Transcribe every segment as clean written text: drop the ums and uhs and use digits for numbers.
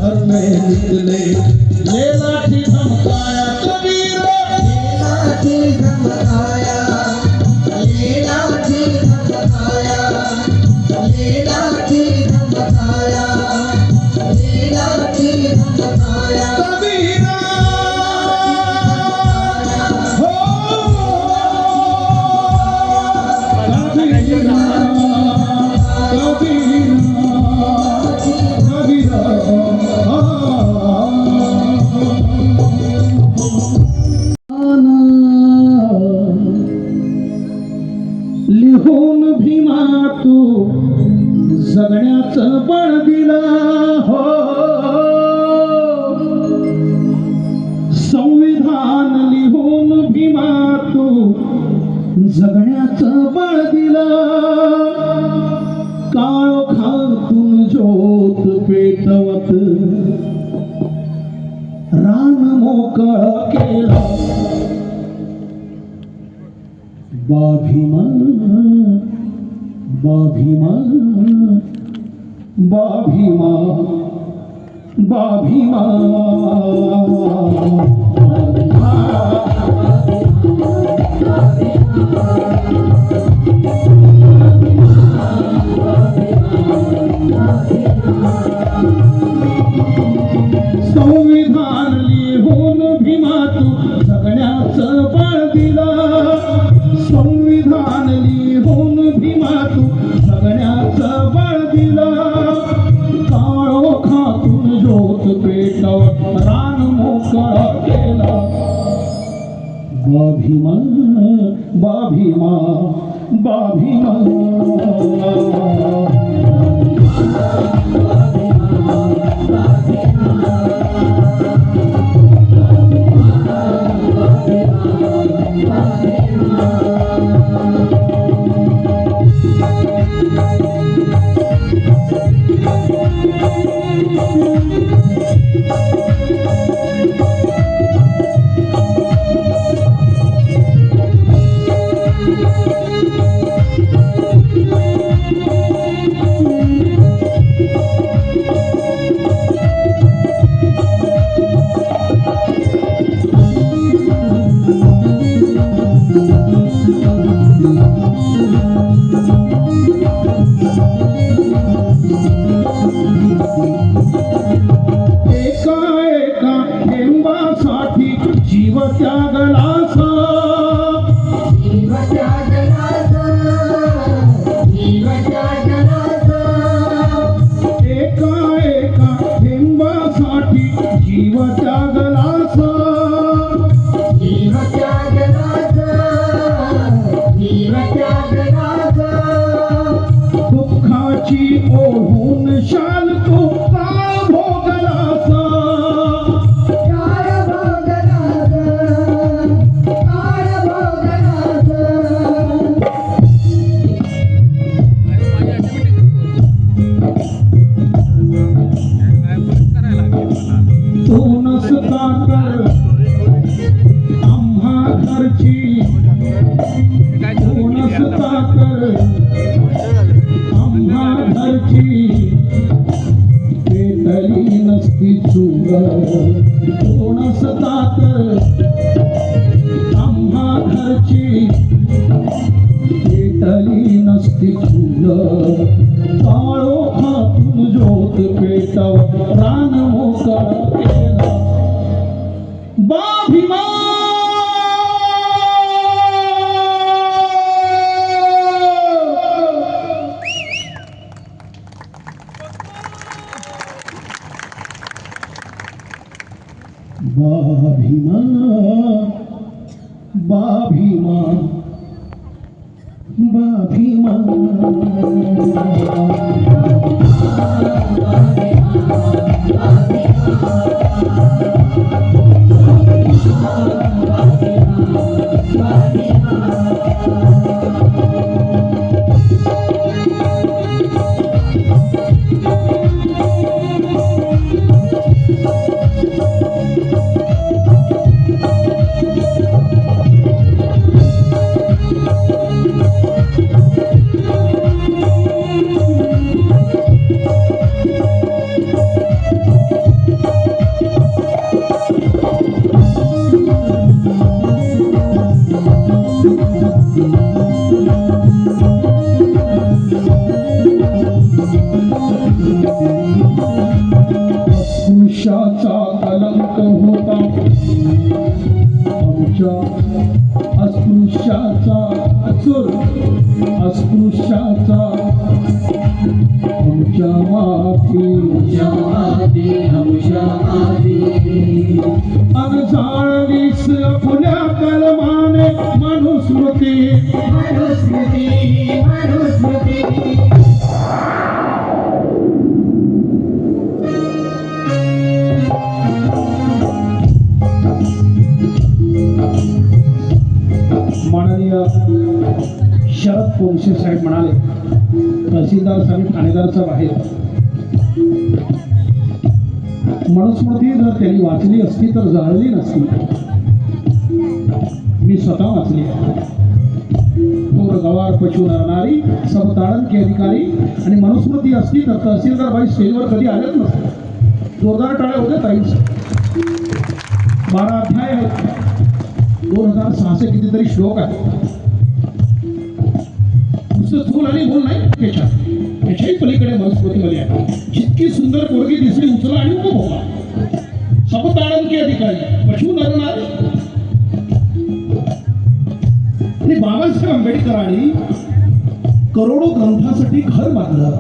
घर में निकले, ये लाठी धमकाया कबीर, ये लाठी धमकाया, ये लाठी धमकाया, ये लाठी धमकाया, ये लाठी धमकाया कबीरा हो कबीरा कबीरा लिहून भीमा तू जगण्याचं बळ दिलं हो, संविधान लिहून भीमा तू जगण्याचं बळ दिलं, काळोखातून ज्योत पेटवत रान मोकळ केलं, बाभीमा बाभीमा बाभीमा बाभीमा संविधान लिहून भीमा तू जगण्याचं बळ दिलं, संविधान लिहून भीमा तू जगण्याचं बळ दिलं, काळोखातून ज्योत पेटवत रान मोकळं केलं, बाभीमा बाभीमा बाभीमा जीव त्यागला जीव त्यागला, जीव त्यागला, एका एका थेंबासाठी जीव त्यागला, जीव त्यागला, जीव त्यागला, दुःखाची ओढून शाल तू का भोगलास, तू नसता तर आम्हा घरची, तू नसता तर आम्हा घरची पेटली नसती चूल, तू नसता तर आम्हा घरची पेटली नसती चूल, काळोखातून ज्योत पेटवत रान मोकळं केलं, बाभीमा बाभीमा बाभीमा बाभीमा अस्पृश्याचा कलंक होता आमच्या अस्पृश्याचा अस्पृश्याचा आमच्या माथी अनजाणीस आपल्या कलमाने मनुस्मृती माननीय शरद पोंक्षे साहेब म्हणाले, तहसीलदार साहेब ठाणेदार साहेब आहेत, मनुस्मृती जर त्यांनी वाचली असती तर जाळली नसती. मी स्वतः वाचली आहे. पूर गवार पशु नरनारी सब ताड़न के अधिकारी आणि मनुस्मृती असती तर तहसीलदार बाई स्टेजवर कधी आलेच नसते. जोरदार टाळ्या होते ताईंच. 12 अध्याय आहेत, 2600 कितीतरी श्लोक आहेत. नुसतं स्थूल आणि बोल नाही, त्याच्याही पलीकडे मनुस्मृतीमध्ये आहे. जितकी सुंदर पोरगी दिसली उचला आणि उभं बोला. सबताडन के अधिकारी पशु नरनार. आणि बाबासाहेब आंबेडकरांनी करोडो ग्रंथासाठी घर बांधलं.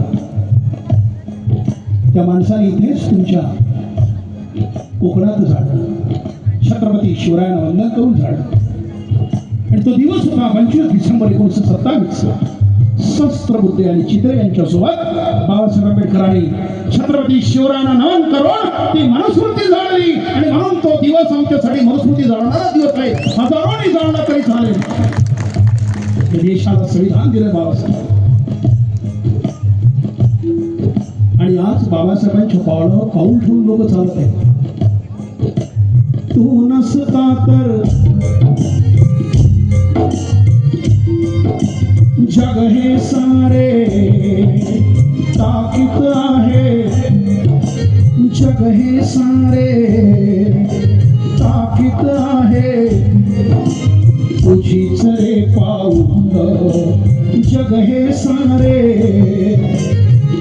त्या माणसाने इथेच तुमच्या कोकणात झाडलं. छत्रपती शिवरायांना वंदन करून झाडलं. आणि तो दिवस होता 25 डिसेंबर 1927. शस्त्र बुद्धे आणि चित्रे यांच्यासोबत बाबासाहेब आंबेडकरांनी छत्रपती शिवरायांना नमन करून ती मनुस्मृती जाळली. आणि म्हणून तो दिवस आमच्यासाठी मनुस्मृती जाळणारा दिवस आहे. हजारोनी जाळला तरी चालेल. या देशाला संविधान दिलं बाबासाहेब. आणि आज बाबासाहेबांच्या पावलावर पाऊल ठेवून लोक चालत आहेत. तू नसता तर जग हे सारे ताकीत आहे. जग हे सारे ताकीत आहे. तुझीच रे पाऊल. जग हे सारे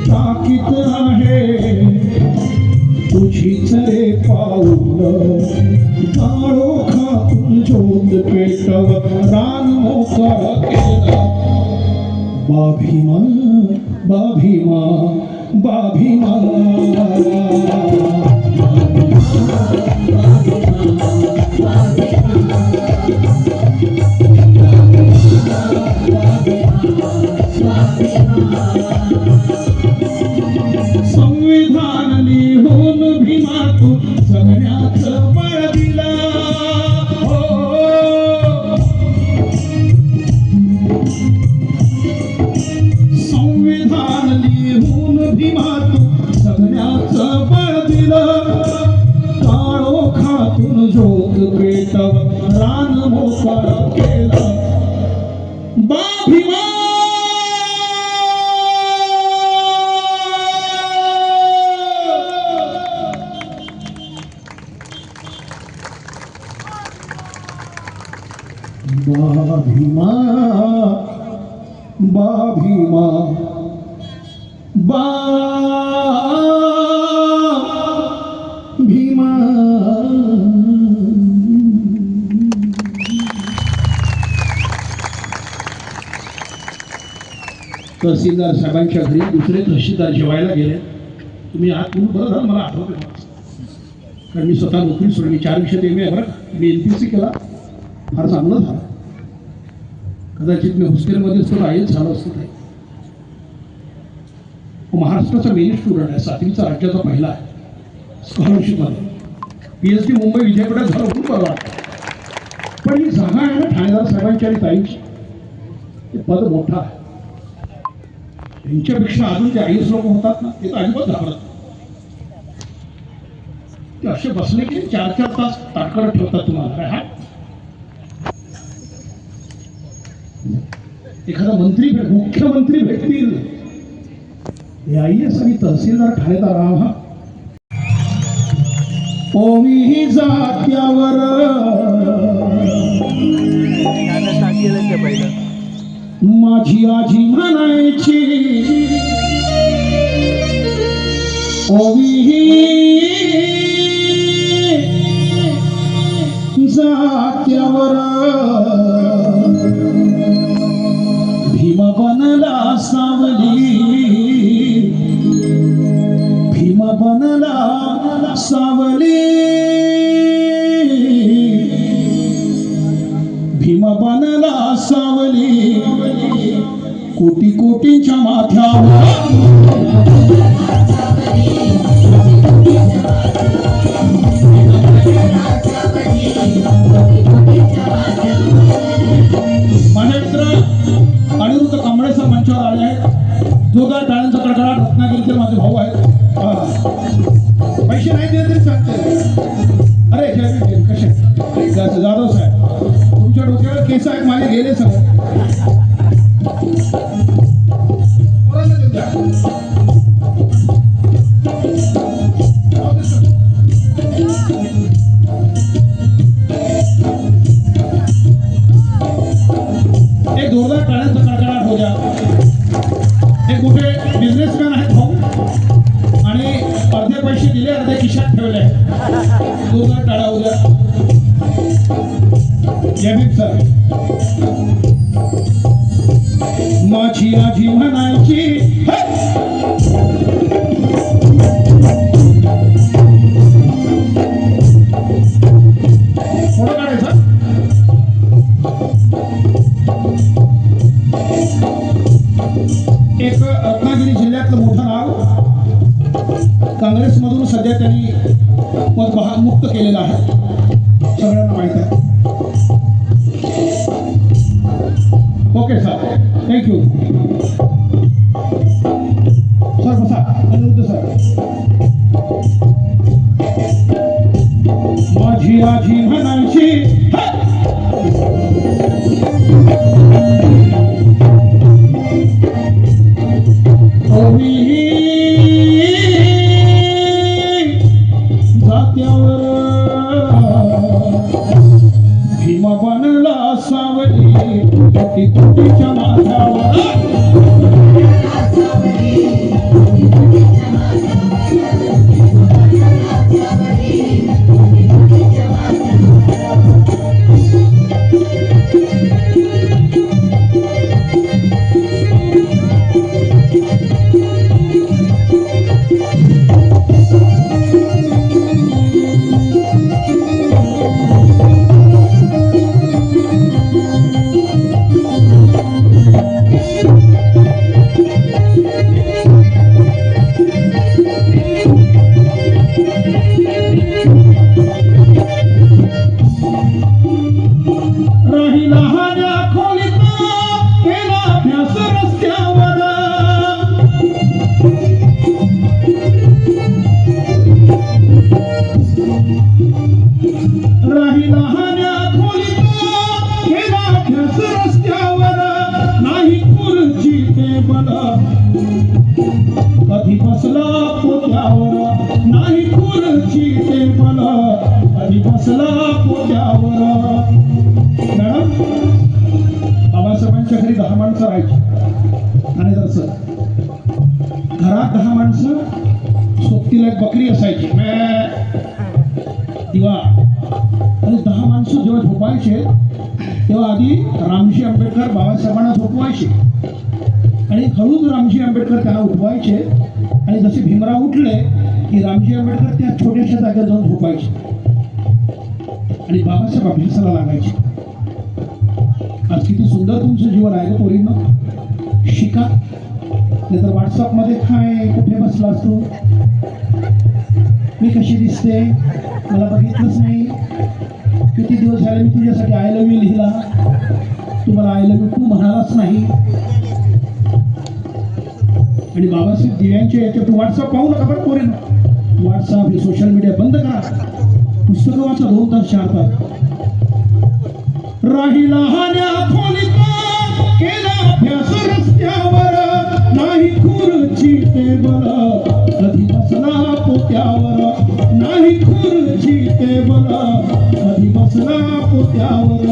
ताकीत आहे. तुझीच रे पाऊल. काळोखातून ज्योत पेटवत रान मोकळ केलं. बाभीमा बाभीमा बाभीमा संविधान लिहून भीमा तू जगण्याचं बळ दिला. संविधान लिहून भीमा तू जगण्याचं बळ दिलं. काळोखातून ज्योत पेटव रान मोकळ केलं. भीमा भीमा भीमा भीमा. तहसीलदार साहेबांच्या घरी दुसरे तहसीलदार जेवायला गेले. तुम्ही आत म्हणून बरं झालं, मला आठवतं. कारण मी स्वतः नोकरी सोडली. 4 वर्षात MA बरं. मी NPC केला. फार चांगलं झालं. कदाचित मी हॉस्टेलमध्ये असतो आईच झालं असतं. ते महाराष्ट्राचा मेन स्टुडंट आहे. 7वीचा राज्याचा पहिला आहे स्कॉलरशिपमध्ये. PhD मुंबई विद्यापीठात झालं म्हणून परवा. पण ही जागा आहे ना ठाणेदार साहेबांची आणि ताईंची. ते पद मोठं आहे. त्यांच्यापेक्षा अजून जे IAS लोक होतात ना ते तर अजिबात घाबरत. ते असे बसले की 4-4 तास ताटकळत ठेवतात तुम्हाला. काय हा एखादा मंत्री मुख्यमंत्री भेटतील. IAS आणि तहसीलदार ठाणेदार हा ओवी जात्यावर माझी आजी म्हणायची ओवी जात्यावर भीम बनला सावली, भीम बनला सावली, भीम बनला सावली, कोटी कोटीच्या माथ्यावर अनिरुद्ध कांबळे सर मंचावर आले आहेत. जोरदार टाळ्यांचा कडकडाट. रत्नागिरीचे माझे भाऊ आहेत. पैसे नाही दिले तरी चालते. अरे जय कसे जाधव साहेब, तुमच्या डोक्यावर केस आहेत माझे गेले सगळे. एक जोरदार टाळ्यांचा कडकडाट हो द्या. एक मोठे बिझनेसमॅन आहेत भाऊ आणि अर्धे पैसे दिले, अर्धे खिशात ठेवले. जोरदार टाळा हो द्या. जयभीम सर. माझी आजी म्हणायची फोटो काढायचा. एक रत्नागिरी जिल्ह्यातलं मोठं नाव, काँग्रेसमधून सध्या त्यांनी पद मुक्त केलेलं आहे, सगळ्यांना माहित आहे. Okay sir, thank you sir. बसा. अनिरुद्ध सर. माझी आजी म्हणायची जात्यावर भीम बनला सावली, कोटी कोटीच्या माथ्यावर. कधी बसला पोत्यावर, नाही खुर्ची टेबल, कधी बसला पोत्यावर. मॅडम, बाबासाहेबांच्या घरी 10 माणसं राहायची आणि तसं घरात 10 माणसं, सोबतीला एक बकरी असायची दिवा. आणि 10 माणसं जेव्हा झोपायचे तेव्हा आधी रामजी आंबेडकर बाबासाहेबांना झोपवायचे आणि हळूच रामजी आंबेडकर त्यांना उठवायचे. आणि जसे भीमराव उठले की रामजी आंबेडकर त्या छोट्याशा जागेत जाऊन झोपायचे आणि बाबासाहेब अभ्यासाला लागायचे. आज किती सुंदर तुमचं जीवन आहे का पोरींनो, शिका. नाहीतर व्हॉट्सअपमध्ये काय कुठे बसला असतो, मी कशी दिसते, मला बघितलंच नाही, किती दिवस झाले मी तुझ्यासाठी आय लव्ह यू लिहिला, तुम्हाला आय लव्ह यू तू म्हणालाच नाही. आणि बाबासाहेब दिव्यांच्या याच्यात व्हॉट्सअप पाहू नका बरं पोरींनो. व्हॉट्सअप हे सोशल मीडिया बंद करा. पुस्तकं वाचा 2 तास 4 तास. राहिला हान्या खोलीत केला अभ्यास रस्त्यावर, नाही खुर्ची टेबल, कधी बसला पोत्यावर, नाही खुर्ची टेबल, कधी बसला पोत्यावर.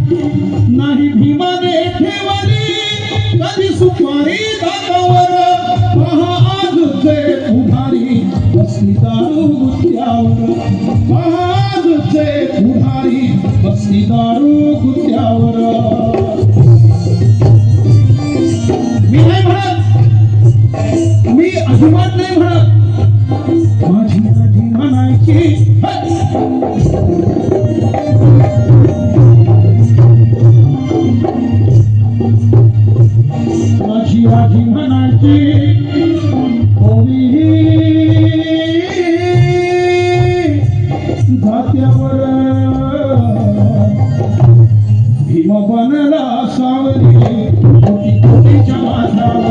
नाही भीमाने ठेवली कधी सुपारी दातावर महाआजचे पुढारी बसली दारू गुत्त्यावर महाआजचे पुढारी बसली दारू गुत्त्यावर मी नाही म्हणत मी अजिबात नाही म्हणत माझी आजी म्हणायची माझी आजी म्हणायची होळी धात्यावर भीम बनला सावली कोटी कोटीच्या माथ्यावर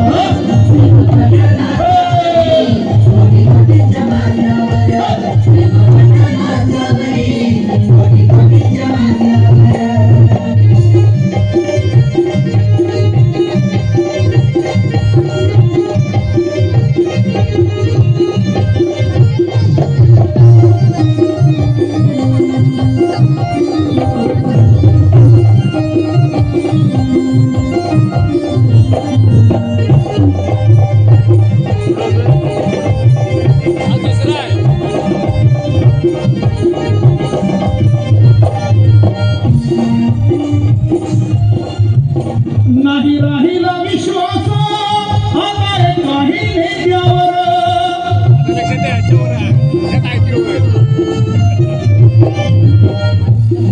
नाही राहिला विश्वास आता काही नेत्यावर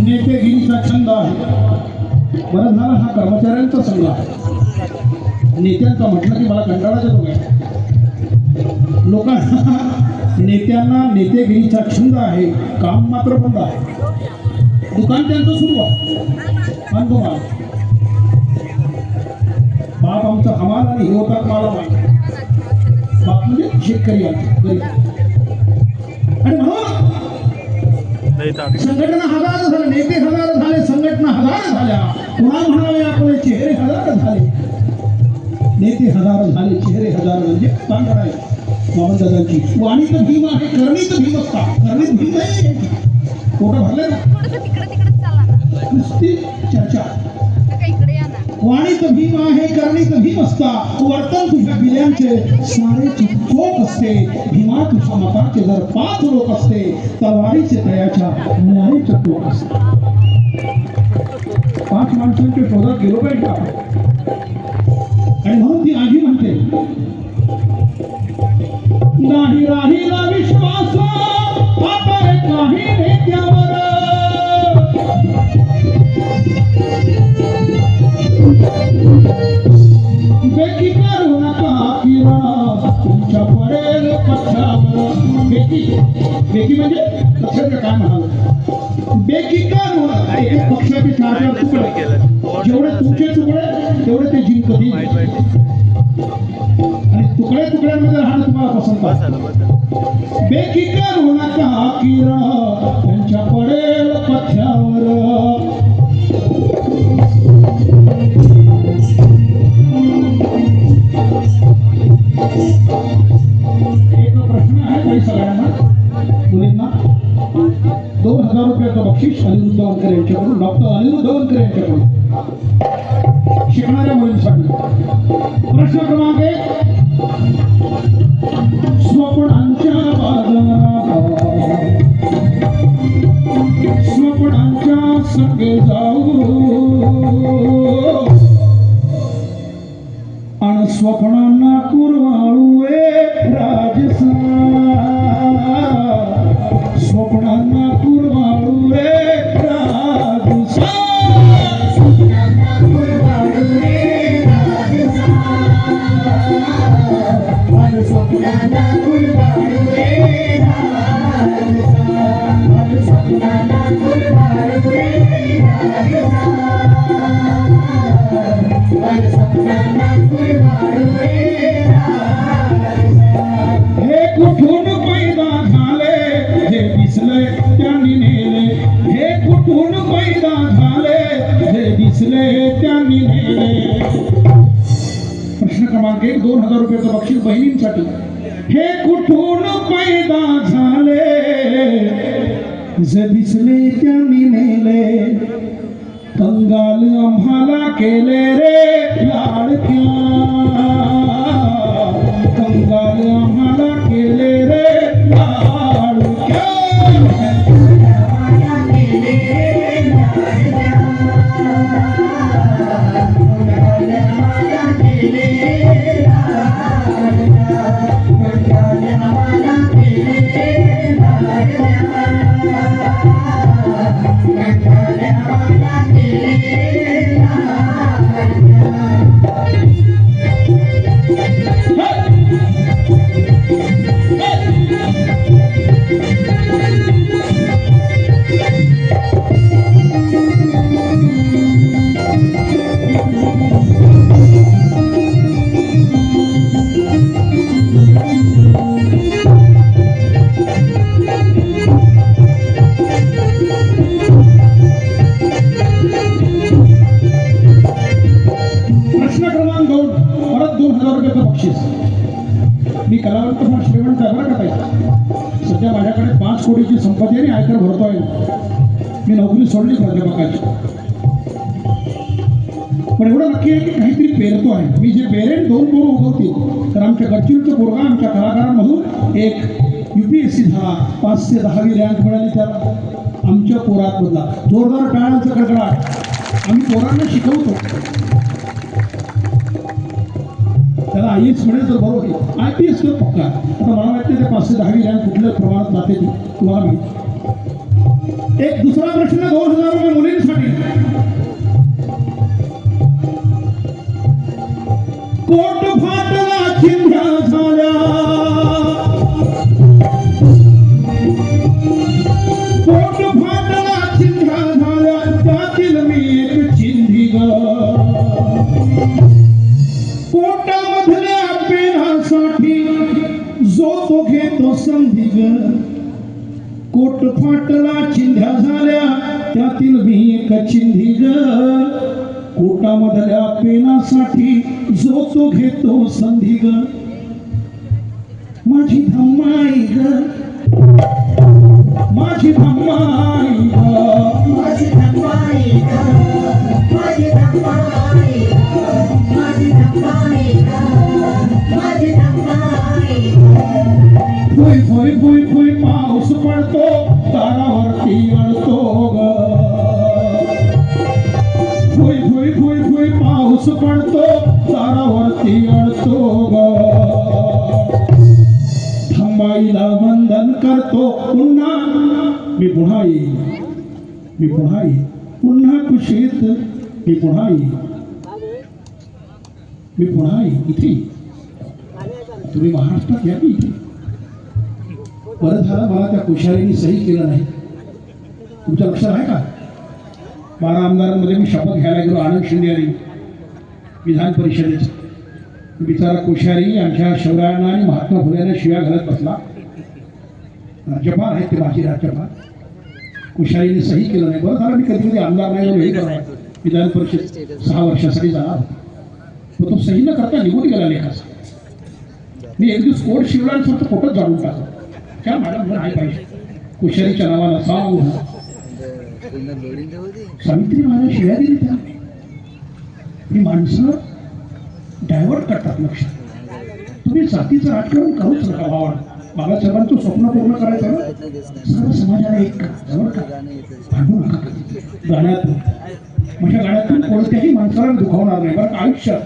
नेतेगिरीचा छंद आहे बरं झाला हा कर्मचाऱ्यांचा संघ आहे नेत्यांचा म्हटलं की मला कंटाळा येतो काय लोकांना नेत्यांना नेतेगिरीचा छंद आहे काम मात्र बंद आहे दुकान त्यांचं सुरू आहे अनुभव आहे बाप आमचा हमाल आणि हे होतात मला माहिती बाप म्हणजे शेतकरी आहे आणि म्हणून संघटना हजार झाले नेते हजार झाले संघटना हजार झाल्या पुन्हा म्हणावे आपले चेहरे हजार झाले नेते हजार झाले चेहरे हजार म्हणजे तांडा आहे मोहनदादांची वाणी तर भीम आहे करणी तर भीम असता करणीत भीम नाही पोटं भरले ना नुसती चर्चा वाणी तर भीम आहे करणी तर भीम असता वर्तन तुझ्या बिल्यांचे सारे चोख असते भीमा तुझ्या मताचे जर 5 लोक असते तलवारीचे तयाच्या न्यायाचे टोक असते 5 माणसांच्या शोधात गेलो पाहिजे आणि म्हणून ती आजी म्हणते नाही राहिला विश्वास आता काही नेत्यावर बेकी करू नका किरा तुमच्या पडेल पथ्यावर बेकी म्हणजे लक्षात काय म्हणाल बेकी करू नका एक पक्षाचे 4 तुकडे जेवढे तुमचे तुकडे तेवढे ते जिंकतील आणि तुकडे तुकड्यांमध्ये राहणं तुम्हाला पसंत आहे बेकी करू नका किरा त्यांच्या पडेल पथ्यावर एक प्रश्न आहे काही सगळ्यांना मुलींना 2000 रुपयाचं बक्षीस अनिरुद्ध वनकर यांच्याकडून डॉक्टर अनिरुद्ध वनकर यांच्याकडून शिकणाऱ्या मुलींसाठी प्रश्न क्रमांक 1 स्वप्नांच्या बाजारात स्वप्नांच्या संगे जाऊ आणि स्वप्नांना कुरवाळू राजसा स्वप्नांना कुरवाळू राजसा हे कुठून पैदा झाले हे दिसले त्यांनी नेले हे कुठून पैदा झाले हे दिसले त्यांनी नेले प्रश्न क्रमांक 1 2000 रुपयाचं बक्षीस बहिणींसाठी हे कुठून पैदा झाले जे दिसले त्यांनी नेले कंगाल आम्हाला केले रे लाडक्या, कंगाल आम्हाला केले रे लाडक्या. प्रश्न क्रमांक 2, परत 2000 रुपयाचं बक्षीस. मी कलावंत पण श्रीमंत आहे बरं का ताई. सध्या माझ्याकडे 5 कोटीची संपत्ती आहे आणि आयकर भरतोय. मी नोकरी सोडली प्राध्यापकाची, पण एवढं नक्की आहे की काहीतरी पेरतो आहे. मी जे पेरेन 2 पोरं उगवतील. तर आमच्या गडचिरोलीचा पोरगा आमच्या कलाकारांमधून एक UPSC झाला, 5 ते 10वी रँक मिळाली त्याला. आमच्या पोरात बदला. जोरदार टाळ्यांचा कडकडाट. आम्ही पोरांना शिकवतो. त्याला IAS मिळेल तर बरोबर आहे. IPS तर पक्का. आता मला वाटतं ते 5 ते 10वी रँक कुठल्या प्रमाणात जाते ती तुम्हाला माहिती. एक दुसरा प्रश्न 2000 रुपये मुलींसाठी. कोट फाटला चिंध्या झाल्या, कोट फाटला चिंध्या झाल्या, त्यातील मी एक चिंधी ग. कोटामधल्या पेनासाठी जो तो घेतो संधी ग. कोट फाटला चिंध्या झाल्या, त्यातील मी एक चिंधी ग. कोटामधल्या पेनासाठी जो तो घेतो संधी ग. माझी धम्माई ग, माझी धम्माई ग, माझी धम्माई ग, माझी धम्माई ग, माझी धम्माई ग, माझी धम्माई ग. फुई फुई फुई फुई पाऊस पडतो, दारावरती अडतो ग. फुई फुई फुई फुई पाऊस पडतो, दारावरती अडतो ग. धम्माईला वंदन करतो पुन्हा मी पुन्हा येईन, मी पुन्हा येईन. पुन्हा कुशीत मी पुन्हा येईन, मी पुन्हा येईन. इथे तुम्ही महाराष्ट्रात या की इथे. बरं झालं मला त्या कुशारीने सही केलं नाही. तुमच्या लक्षात आहे का? 12 आमदारांमध्ये मी शपथ घ्यायला गेलो. आनंद शिंदे यांनी विधान परिषदेचं. बिचारा कुशारी आमच्या शिवरायांना आणि महात्मा फुलेंना शिव्या घालत बसला. राज्यपाल आहेत ते, माझी राज्यपाल. कुशारीने सही केलं नाही. बरं झालं मी कधी कधी आमदार नाही हे करणार. विधान परिषद 6 वर्षासाठी जाणार होतो. पण तो सही न करता निघून गेला लेखाचा. मी एक दिवस कोर्ट शिवरायांचं फक्त फोटोच जाणून टाकला. क्या मॅडम नाही पाहिजे कुशारीच्या नावाला सांग. सावित्री माझ्या शिव्या दिली त्या. ही माणसं डायव्हर्ट करतात लक्ष. तुम्ही जातीचं राजकारण करूच नका भावाला. बाबासाहेबांचं स्वप्न पूर्ण करायचं ना, सर्व समाजाला एक करा. जवळ का भांडू नका. गाण्यातून माझ्या गाण्यातून कोणत्याही माणसाला दुखावणार नाही बरं आयुष्यात.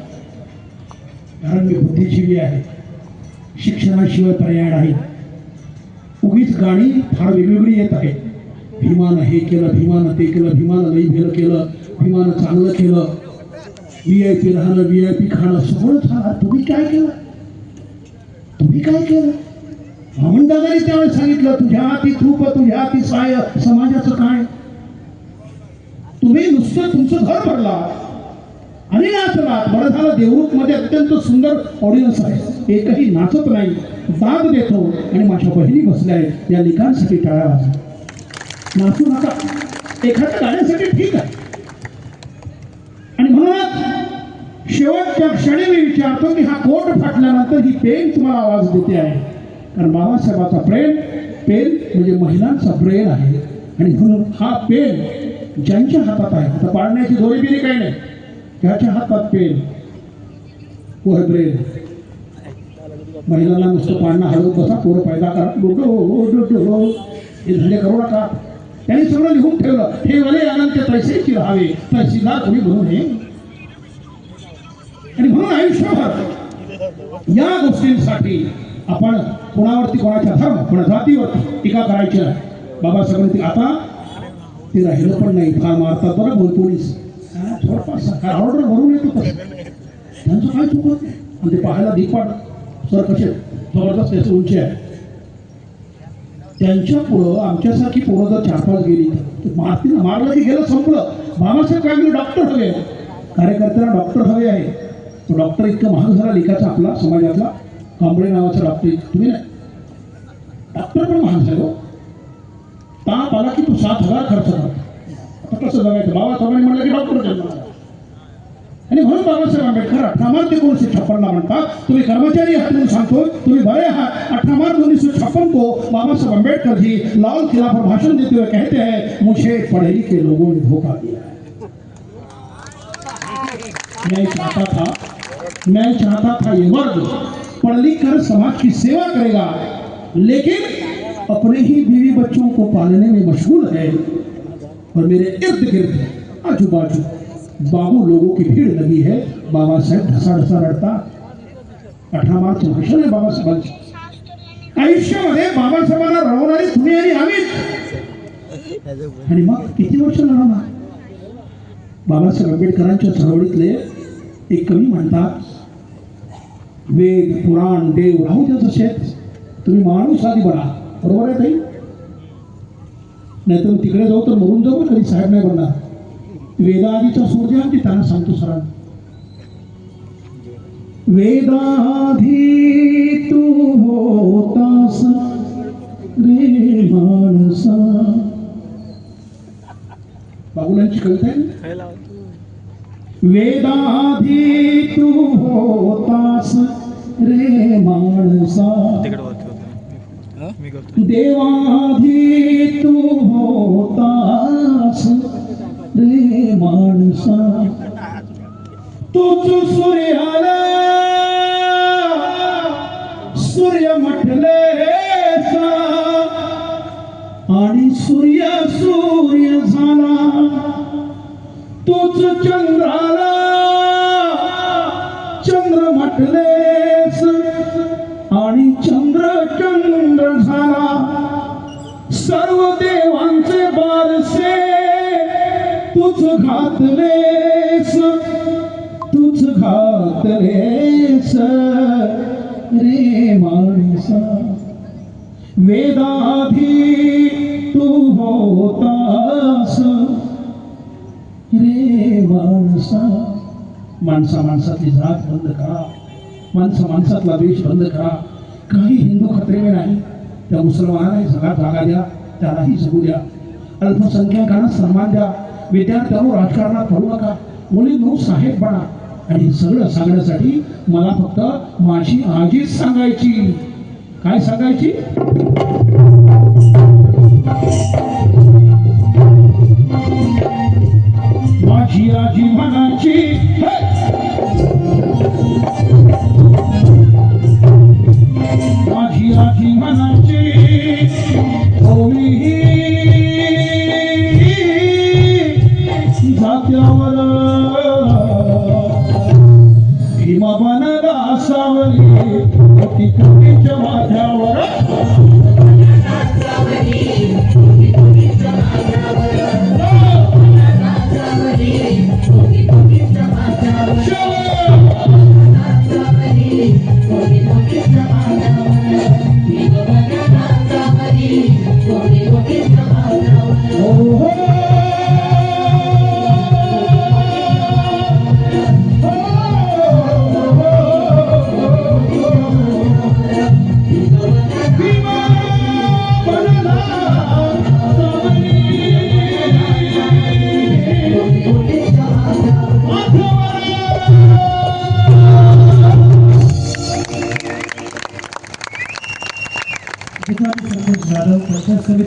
कारण मी बुद्धिजीवी आहे, शिक्षणाशिवाय पर्याय नाही. उगीच गाणी फार वेगवेगळी येत आहे. भीमानं हे केलं, भीमानं ते केलं, भीमानं लई भेल केलं, भीमानं चांगलं केलं, VIP राहणं, VIP खाणं सगळं झालं. तुम्ही काय केलं? तुम्ही काय केलं? दादानी त्यावेळेस सांगितलं तुझ्या हाती तूप, तुझ्या हाती साय, समाजाचं काय? तुम्ही नुसतं तुमचं घर भरला आणि नाचलात. बरं झालं देवरूखमध्ये अत्यंत सुंदर ऑडियन्स आहे. एकही नाचत नाही, दाद देतो. आणि माझ्या बहिणी बसल्या आहेत, या निकांसाठी टाळ्या वाजवा. नाचू नका. एखाद्या गाण्यासाठी ठीक आहे. आणि म्हणूनच शेवटच्या क्षणी मी विचारतो की हा कोट फाटल्यानंतर ही पेन तुम्हाला आवाज देते आहे. कारण बाबासाहेबाचा पेन म्हणजे महिलांचा ब्रेन आहे. आणि म्हणून हा पेन ज्यांच्या हातात आहे, आता पाळण्याची दोरी बिरी काही नाही, त्याच्या हातात पेन व ब्रेड, महिलांना नुसतं पाळणं हलवत बसा, पोरं पैदा करा, हे धंदे करू नका. त्यांनी सगळं लिहून ठेवलं, हे वले अनंत तैसेची राहावे, तहसीलदार कोणी म्हणू नये. आणि म्हणून आयुष्यभर या गोष्टींसाठी आपण कोणावरती, कोणाच्या धर्म, कोणा जातीवरती टीका करायची नाही. बाबासाहेबांनी आता ते राहिलं पण नाही, फार मारतात बरं बोल पोलीस, थोडंफार काय ऑर्डर भरून येतो तसं, त्यांचं काय चुकत नाही. आणि ते पाहायला दिपाड सर कसे जबरदस्त त्याची उंची आहे. त्यांच्या पुढं आमच्यासारखी पोरं जर 4-5 गेली तर मारतील, मारलं की गेलं, संपलं. बाबासाहेब काय डॉक्टर हवे, कार्यकर्त्यांना डॉक्टर हवे आहे. तो डॉक्टर इतकं महाग झाला लिखाचा आपला समाजातला, कांबळे नावाचा डॉक्टर, तुम्ही नाही, डॉक्टर पण महाग झालो. ताप आला की तू 7,000 खर्च करतो. आता कसं जगायचं? बाबासाहेबांनी म्हणलं की डॉक्टर जन्माला. आणि म्हणून बाबासाहेब आंबेडकर 18 मार्च 1956 म्हणतात, तुम्ही कर्मचारी आहात म्हणून सांगतो, तुम्ही बड़े आहात. 18 मार्च 1956 को बाबासाहेब आंबेडकर जी लाल किला पर भाषण देते हुए कहते हैं, मुझे पढ़े लिखे लोगों ने धोखा दिया है. मैं चाहता था ये वर्ग पढ़ लिख कर समाज की सेवा करेगा, लेकिन अपने ही बीवी बच्चों को पालने में मशगूल है. और मेरे इर्द गिर्द आजू बाजू बाबू लोगों की भीड़ लगी है. बाबासाहेब ढसा ढसा रडता. 18 मार्च भाषण आहे बाबासाहेबांची. आयुष्यामध्ये बाबासाहेबांना रडवणारी तुम्ही आणि आम्ही. आणि मग किती वर्ष लढवणार? बाबासाहेब आंबेडकरांच्या चळवळीतले एक कवी म्हणतात, वेद पुराण देव राहू द्या तसेच, तुम्ही माणूस आधी बना. बरोबर आहे ताई? नाहीतर मी तिकडे जाऊ तर मरून जाऊ, कधी साहेब नाही बनणार. वेदाआधीचा सूर द्या की त्यांना सांगतो सरांना. वेदाधी तू होतास रे माणसा. बाबुलांची कविता आहे. वेदाधी तू होतास रे माणसा, देवाधी तू होतास रे माणसा. तूच सूर्याला सूर्य म्हटलेस आणि सूर्य सूर्य झाला. तूच चंद्राला चंद्र म्हटलेस आणि चंद्र चंद्र झाला. सर्व देवांचे बारसे तूच घातलेस, तूच घातलेस रे माणसा. वेदाधी तू होतास रे माणसा. माणसा माणसातली जात बंद करा, माणसा माणसातला द्वेष बंद करा. काही हिंदू खतरे में नाही, त्या मुसलमानांना जगात जागा द्या, त्यालाही जगू द्या. अल्पसंख्याकांना सन्मान द्या. विद्यार्थ्यांनो राजकारणात पडू नका, मुलींनो साहेब बना. आणि हे सगळं सांगण्यासाठी मला फक्त माझी आजीच सांगायची. काय सांगायची? माझी आजी म्हणायची, माझी आजी म्हणायची, होळी जात्यावर भीमा बनला सावली, कोटी कोटीच्या माझ्यावर.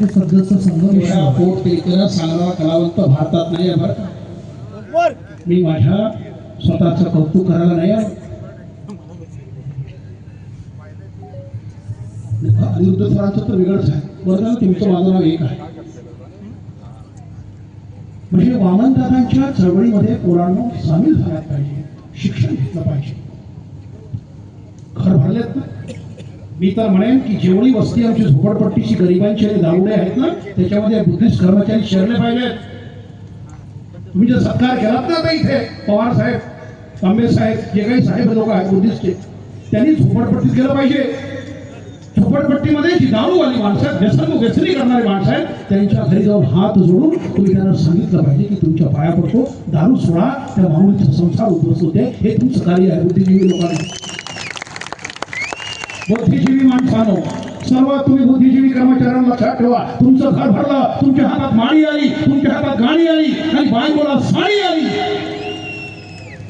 सदस्य संघ पोट तिकडं सांगणारा कलावंत भारतात नाही आहे बरं का. मी माझ्या स्वतःचं कौतुक करायला नाही आहे. अनिरुद्ध सरांचं तर वेगळंच आहे. बरं झालं तुमचं माझं नाव एक आहे. म्हणजे वामनदादांच्या चळवळीमध्ये पोरांनो सामील झाला पाहिजे, शिक्षण घेतलं पाहिजे. घर भरलेत ना. मी तर म्हणेन की जेवढी वस्ती आमची झोपडपट्टीची गरिबांची आणि दारुडे आहेत ना त्याच्यामध्ये बुद्धिस्ट कर्मचारी शिरले पाहिजेत. तुम्ही जर सत्कार केलात ना आता इथे पवार साहेब, तांबे साहेब, जे काही साहेब लोक आहेत बुद्धिस्टचे, त्यांनी झोपडपट्टीत गेलं पाहिजे. झोपडपट्टीमध्ये जी दारूवाली माणसं आहेत, व्यसनी करणारी माणसं आहेत, त्यांच्या घरी जाऊन हात जोडून तुम्ही त्यांना सांगितलं पाहिजे की तुमच्या पाया पडतो, दारू सोडा, त्या माऊलीचा संसार उद्ध्वस्त होते. हे तुमचं कार्य आहे बुद्धिजीवी लोकांना. बुद्धिजीवी माणसानो, सर्व तुम्ही बुद्धिजीवी कर्मचाऱ्यांना लक्षात ठेवा. तुमचं घर भरलं, तुमच्या हातात माळी आली, तुमच्या हातात गाणी आली आणि बायकोला साडी आली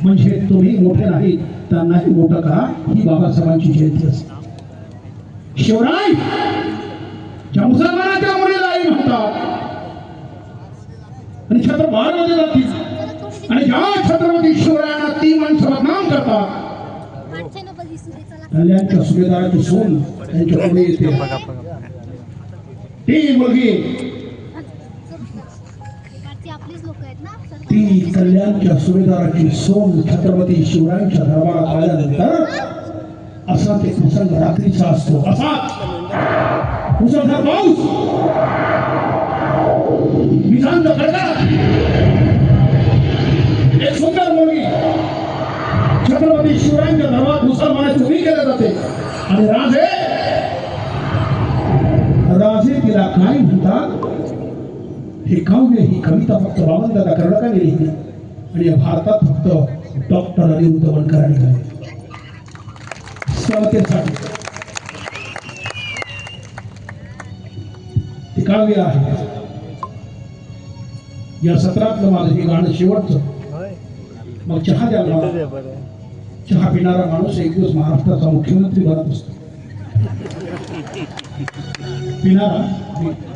म्हणजे तुम्ही मोठे नाही, त्यांनाही मोठं करा. ही बाबासाहेबांची जयंती असते. शिवराय ज्या मुसलमानाच्या मुलीला आई म्हणतात आणि छत्रपती जातील आणि ज्या छत्रपती शिवरायांना ती माणसं बदनाम करतात, कल्याणच्या सुभेदाराची सून त्यांच्या पुढे येते. ती मुलगी ती कल्याणच्या सुभेदाराची सून छत्रपती शिवरायांच्या दरबारात आल्यानंतर असाच एक प्रसंग रात्रीचा असतो. असाच मुसळधार पाऊस, विजांचा कडकडाट, एक सुंदर मुलगी छत्रपती शिवरायांच्या दरबारात मुसलमानाची उभी केली जाते आणि राजे तिला काय म्हणतात हे काव्य, ही कविता फक्त वामनदादा कर्णकाने लिहिली आणि भारतात फक्त डॉक्टर अनिरुद्ध वनकरांनी गायली. ते काव्य आहे. या सत्रातलं माझं हे गाणं शेवटचं. मग चहा द्या मला. चहा पिणारा माणूस एक दिवस महाराष्ट्राचा मुख्यमंत्री बनत असतो. पिणारा,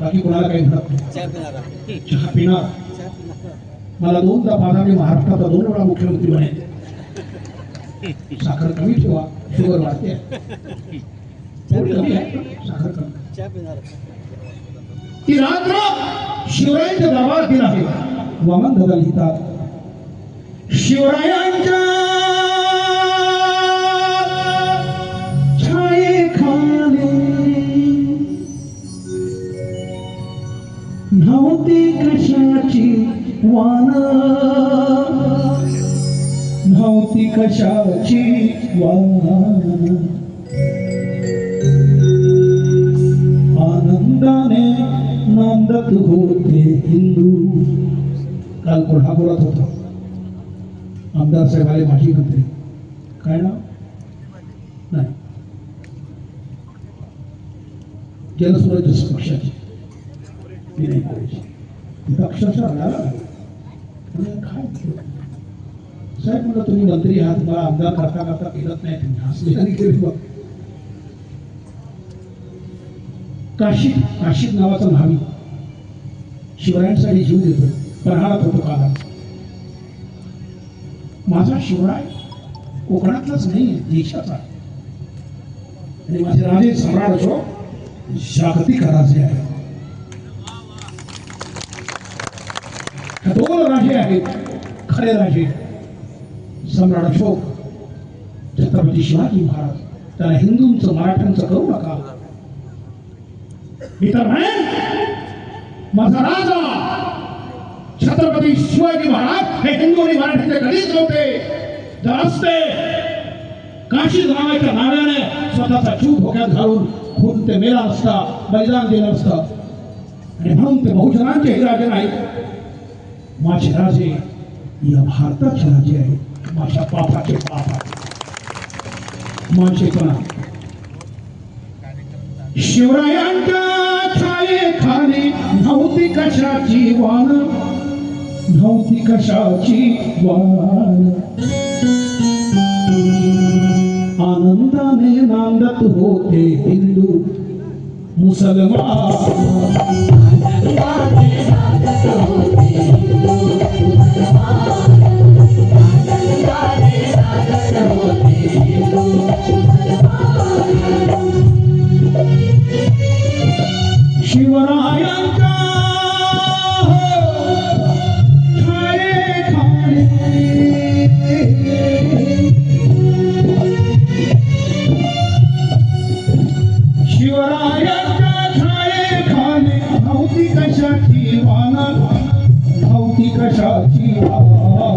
बाकी कोणाला काही म्हणत नाही. चहा पिणार. मला 2दा पाहता मी महाराष्ट्राचा 2 वेळा मुख्यमंत्री बनेल. साखर कमी ठेवा, शुगर वाढते. साखर कमी. ती रात्र शिवरायांच्या दरबारातील आहे. वामनदादा लिहितात, शिवरायांच्या छायेखाली नव्हती कशाची वान, नव्हती कशाची वान, आनंदाने नांदत होते हिंदू. काल कोल्हापुरात होता आमदार साहेब आले, माजी मंत्री, काय नाव नाही, जनस्वराज्य पक्षाचे विनय करायचे. अक्षरशः काय साहेब म्हणलं तुम्ही मंत्री आहात, मला आमदार करता करता केलंच नाही. तुम्ही हसले आणि केले. बघ काशीद नावाचा न्हावी शिवरायांसाठी जीव देतो, प्रहारात होतो काला. माझा शिवराय कोकणातलाच नाही, देशाचा. आणि माझे राजे सम्राट असो जागतिक राजे आहे. 2 राजे आहेत खरे राजे. सम्राट अशोक, छत्रपती शिवाजी महाराज. त्याला हिंदूंचं मराठ्यांचं करू नका. मी तर माझा राजा छत्रपती शिवाजी महाराज हे हिंदू आणि मराठीचे कधीच नव्हते. जर असते काशीद नावाच्या नावाने स्वतःचा जीव धोक्यात घालून खून ते मेला असता, बलिदान दिलं असतं. आणि म्हणून ते बहुजनांचे हे राजे नाहीत. माझे राजे या भारताचे राजे आहेत. माझ्या बापाचे बाप आहे. माझेपणा शिवरायांच्या छायेखाली नव्हती कशाची वान, नव्हती कशाची वान, आनंदाने नांदत होते हिंदू. मुसलमान शिवरायांचा छाये खाणे शिवरायांच्या छाये खाणे नव्हती कशाची वाना नव्हती कशाची वाना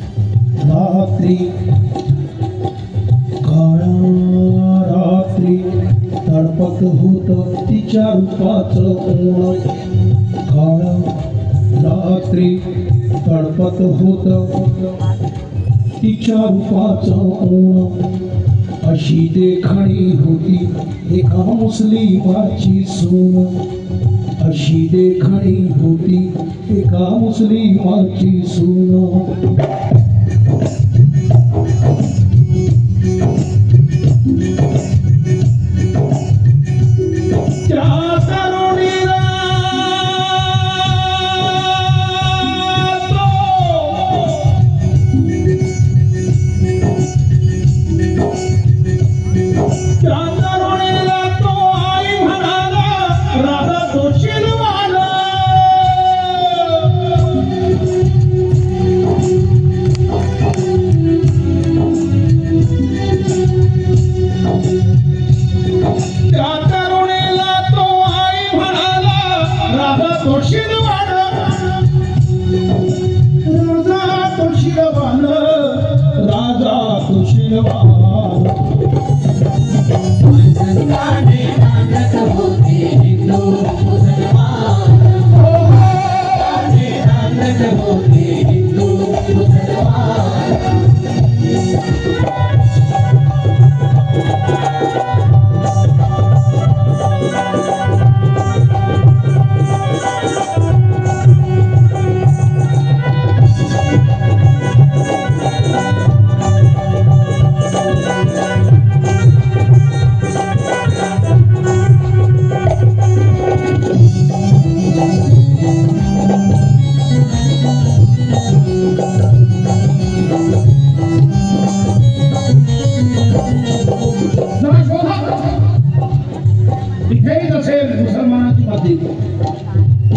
रात्री काळा रात्री तडपत होत तिच्या रूपाचं ऊन काळा रात्री तडपत होत तिच्या रूपाचं ऊन अशी देखणी होती एका मुस्लिमाची सून अशी देखणी होती एका मुस्लिमाची सून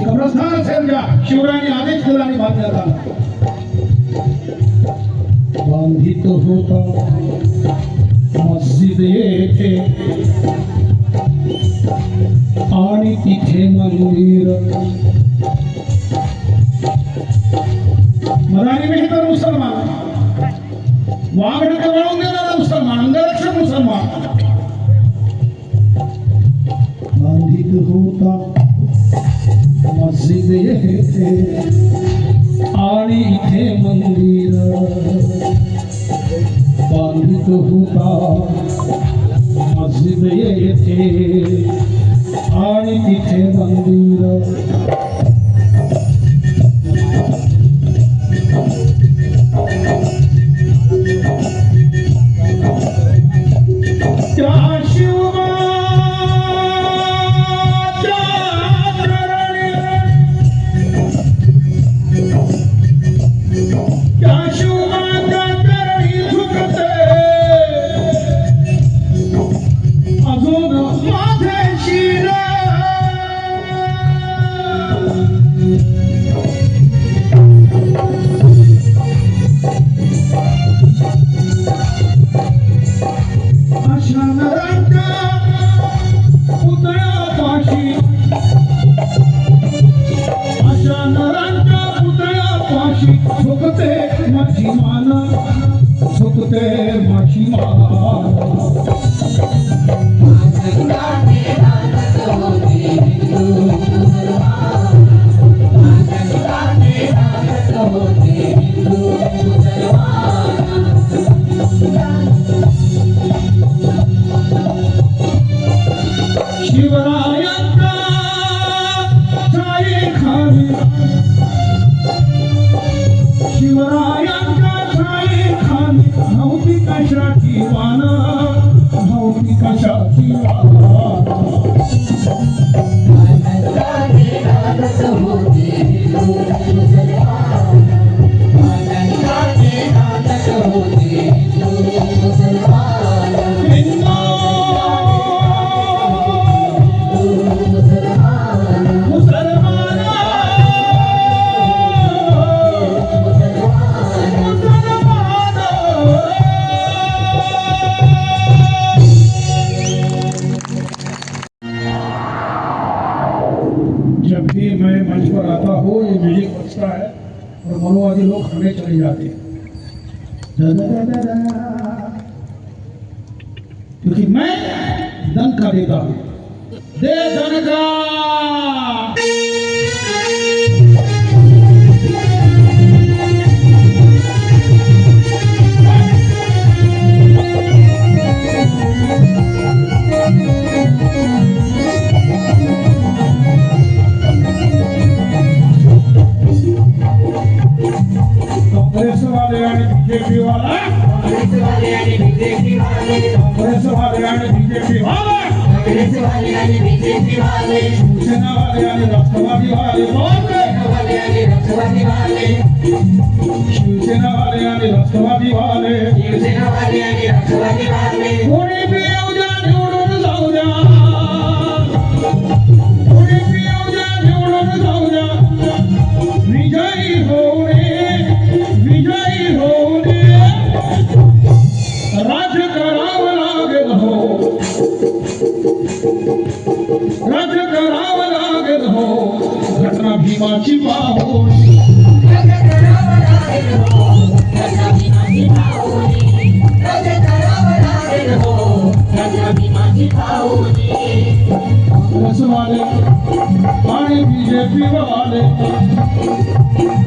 कब्रस्तान असेल ज्या शिवरायांनी आदेश दिला आणि बांधण्यात बांधित होता मस्जिद येथे आणि तिथे मंदिर मराठी में तर मुसलमान वाघ वळून देणारा मुसलमान अंगरक्षक मुसलमान बांधित होता मस्जिद येथे आणि इथे मंदिर बांधित होता मस्जिद येथे आणि तिथे मंदिर आनंदाने नाचत होती हिंदू मुसलमान आनंदाने नाचत होती हिंदू मुसलमान हिंदू मुसलमान जब भी मैं मंच पर आता हूँ ये म्यूजिक बजता है और मनोवादी लोग हमें चले जाते हैं क्योंकि मैं दंका देता हूँ दे दनका कांग्रेस वाले आणि बीजेपी वाला कांग्रेस वाले आणि बीजेपी वाले कांग्रेस वाले आणि बीजेपी वाला कांग्रेस वाले आणि बीजेपी वाले शिवसेना वाले आणि राष्ट्रवादी वाले बोलते वाले आणि राष्ट्रवादी वाले शिवसेना वाले आणि राष्ट्रवादी वाले शिवसेना वाले आणि राष्ट्रवादी वाले कोणी बी येऊ द्या निवडून जाऊ द्या कोणी बी येऊ द्या निवडून जाऊ द्या विजयी होऊ दे राज्य करावं लागेल हो राज्य करावं लागेल हो घटना भीमाची पाहून राज्य करावं लागेल हो घटना भीमाची पाहुणी राज्य करावं लागेल हो घटना भीमाची पाहुणी काँग्रेस वाले आणि बीजेपी वाले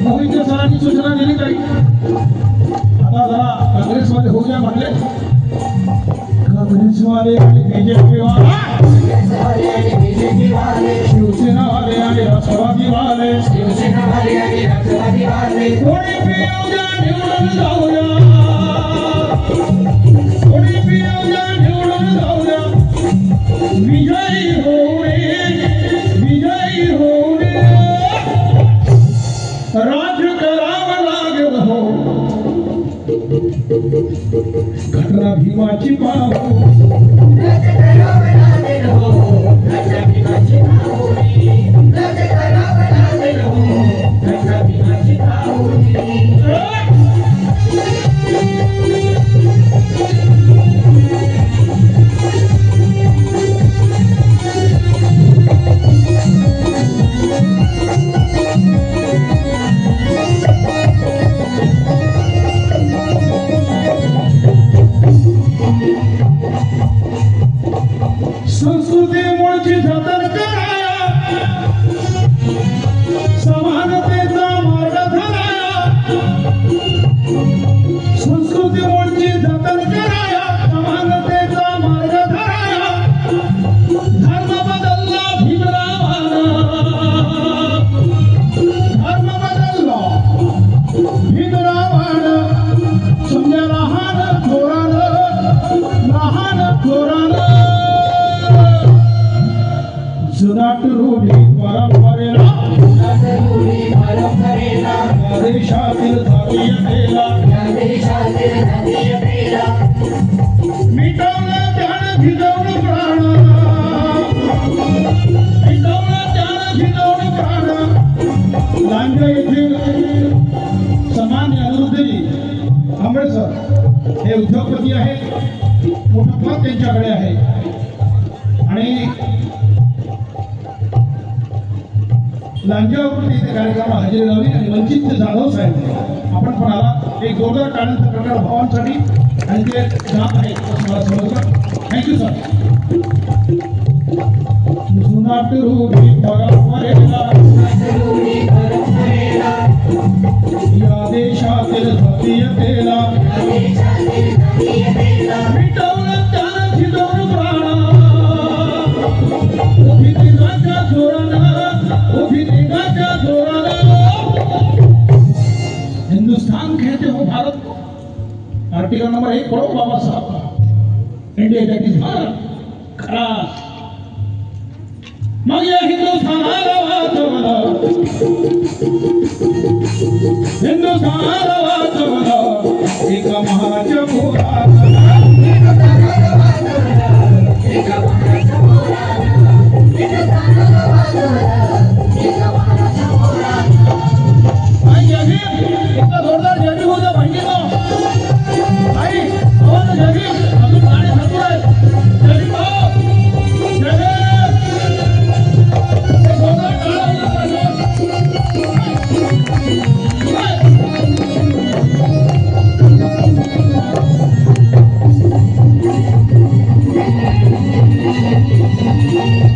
मोहिते सरांनी सूचना दिली काही आता जरा काँग्रेस वाले होऊ द्या म्हटले काँग्रेस वाले आणि बीजेपी वाला काँग्रेस वाले आणि बीजेपी वाले शिवसेना वाले आणि राष्ट्रवादी वाले शिवसेना वाले आणि राष्ट्रवादी वाले कोणी बी येऊ द्या निवडून जाऊ द्या कोणी बी येऊ द्या निवडून जाऊ द्या विजयी होऊ दे राज्य करावं लागेल हो घटना भीमाची पाहू राज्य करावं लागेल हो घटना भीमाची पाहुणी राज्य करावं लागेल हो घटना भीमाची पाहुणी संस्कृती मूळची जतन कराया समानतेचा मार्ग धराया संस्कृती मूळची जतन कराया समानतेचा मार्ग धराया धर्म बदलला भीमरावानं धर्म बदलला भीमरावानं समजा लहान थोरानं जुनाट रूढी परंपरेला या देशातील जातीयतेला मिटवलं त्यानं भिजवलं प्राण लांजा येथील सामान्य अनिरुद्धजी आंबळे सर हे उद्योगपती आहेत मोठं पद त्यांच्याकडे आहे आणि लांजावरती इथे कार्यक्रमाला हजेरी लावली आणि वंचित जाधव साहेब आपण पण आला एक जोरदार टाळ्यांचा प्रकार भावांसाठी आणि ते जात आहेत असं मला समजलं थँक्यू सर जुनाट रूढी परंपरेला या देशातील जातीयतेला मिटवलं त्यानं झिजवून प्राण उभी देगाच्या जोरानं हिंदुस्तान कहते हो भारत आर्टिकल नंबर 1 पढ़ो बाबा साहब का इंडिया दैट इज भारत खरा मग या हिंदुस्थानाला वाचवलं एका महाराजा इतना जोरदार जर्नी हो जाए भाई आई और जर्नी अजून गाडी सुरू आहे जर्नी भाऊ जर्नी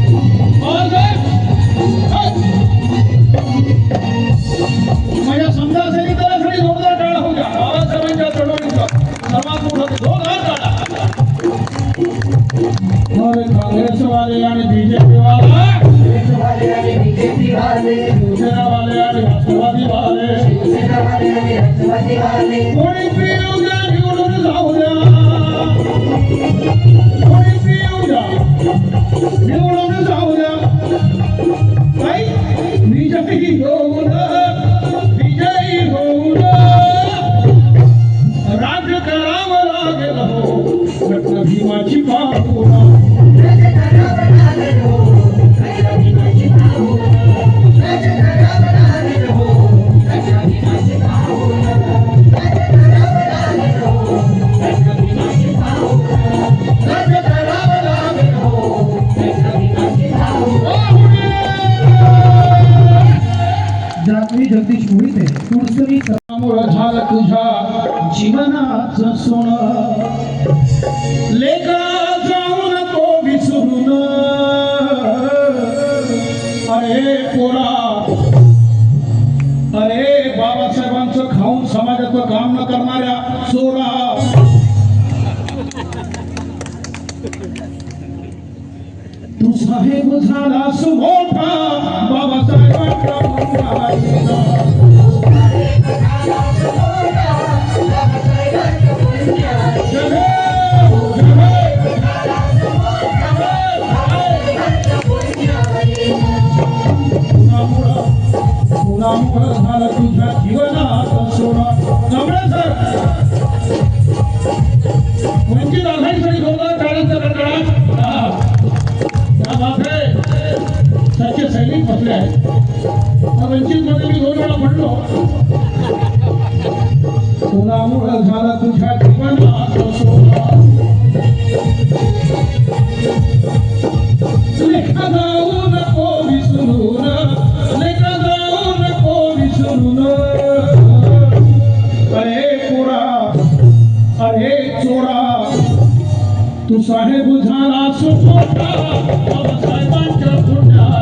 जोरदार माझ्या समजा सैनिकांसाठी जोरदार टाळा होऊ द्या बाबासाहेबांच्या चळवळीचा सर्वात मोठा जोरदार टाळा और कांग्रेस वाले आणि बीजेपी वाले शिवसेना वाले आणि राष्ट्रवादी वाले कोणी पिऊ द्या निवडून जाऊ द्या कोणी पिऊ द्या निवडून जाऊ द्या काही बीजेपी होऊन विजयी होऊन राज्य करावं लागेल हो रत्न भीमाची पाहुणा जगदीश मोहिते तुळसरी त्यामुळं झालं तुझ्या जीवनाचं सोनं लेकरा जाऊ नको विसरून अरे पोरा अरे बाबासाहेबांचं खाऊन समाजाचं काम न करणाऱ्या चोरा तू साहेब झालास मोठा बाबासाहेबांचा मुलगा आईचा. जय हे, जय हे. कुणामुळं झालं तुझ्या जीवनात सोना जमलं सर वंचित आघाडीसाठी जोरदार टाळ्यांचा कडकडाट त्या बापरे त्याचे सैनिक बसले आहेत वंचित मध्ये मी 2 वेळा पडलो कुणामुळं झालं तुझ्या जीवनात सोना लेखा जाऊ नको विसरून लेखा जाऊ नको विसरून अरे पोरा अरे चोरा तू साहेब झाला सुखोटा बाबासाहेबांच्या पुण्याला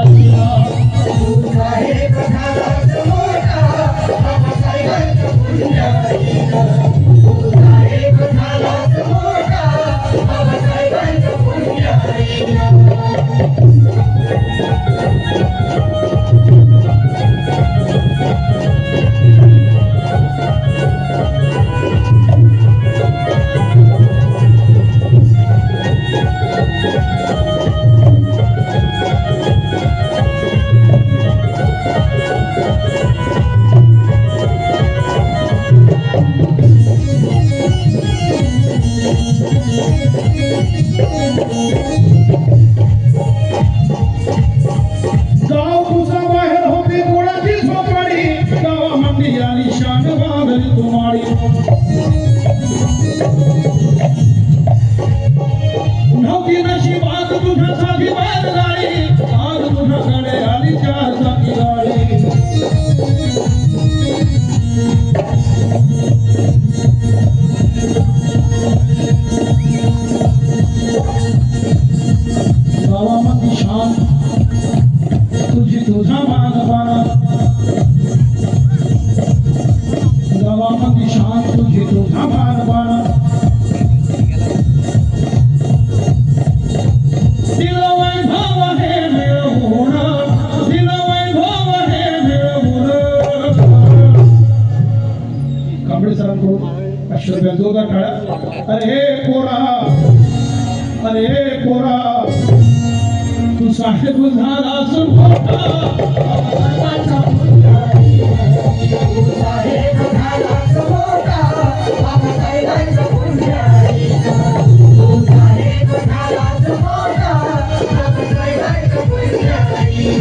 गाव तुझा बाहेर होते गोळ्याची झोपाडी गावामध्ये आली शान वागली तुम्हारी नव्हती नशिबात तुझ्यासाठी बैलगाडी आज तुझ्याकडे आली 4 चाकी गाडी गावामध्ये शान तुझी तुझा मानवाना गावामध्ये शान तुझी तुझा मानवाना दिला वैभव हे मिळवून दिला वैभव हे मिळवून कांबळे सरांकडून 500 रुपया जोरदार टाळ्या अरे पोरा साहेब झालास मोठा बाबासाहेबांचा पुजारी तू साहेब झालास मोठा बाबासाहेबांचा पुजारी तू साहेब झालास मोठा बाबासाहेबांचा पुजारी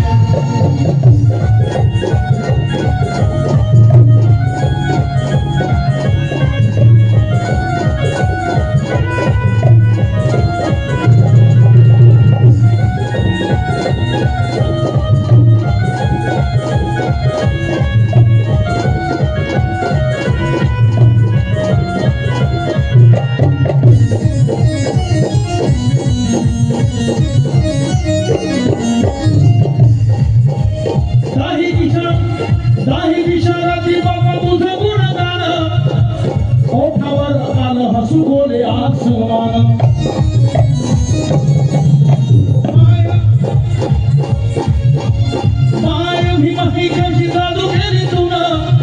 दाही दिशा रात्री बाबा तुझं गुणगान ओठावर आलं हसू बोले आज सन्मान माय भीमाही कशी जादू केली तुन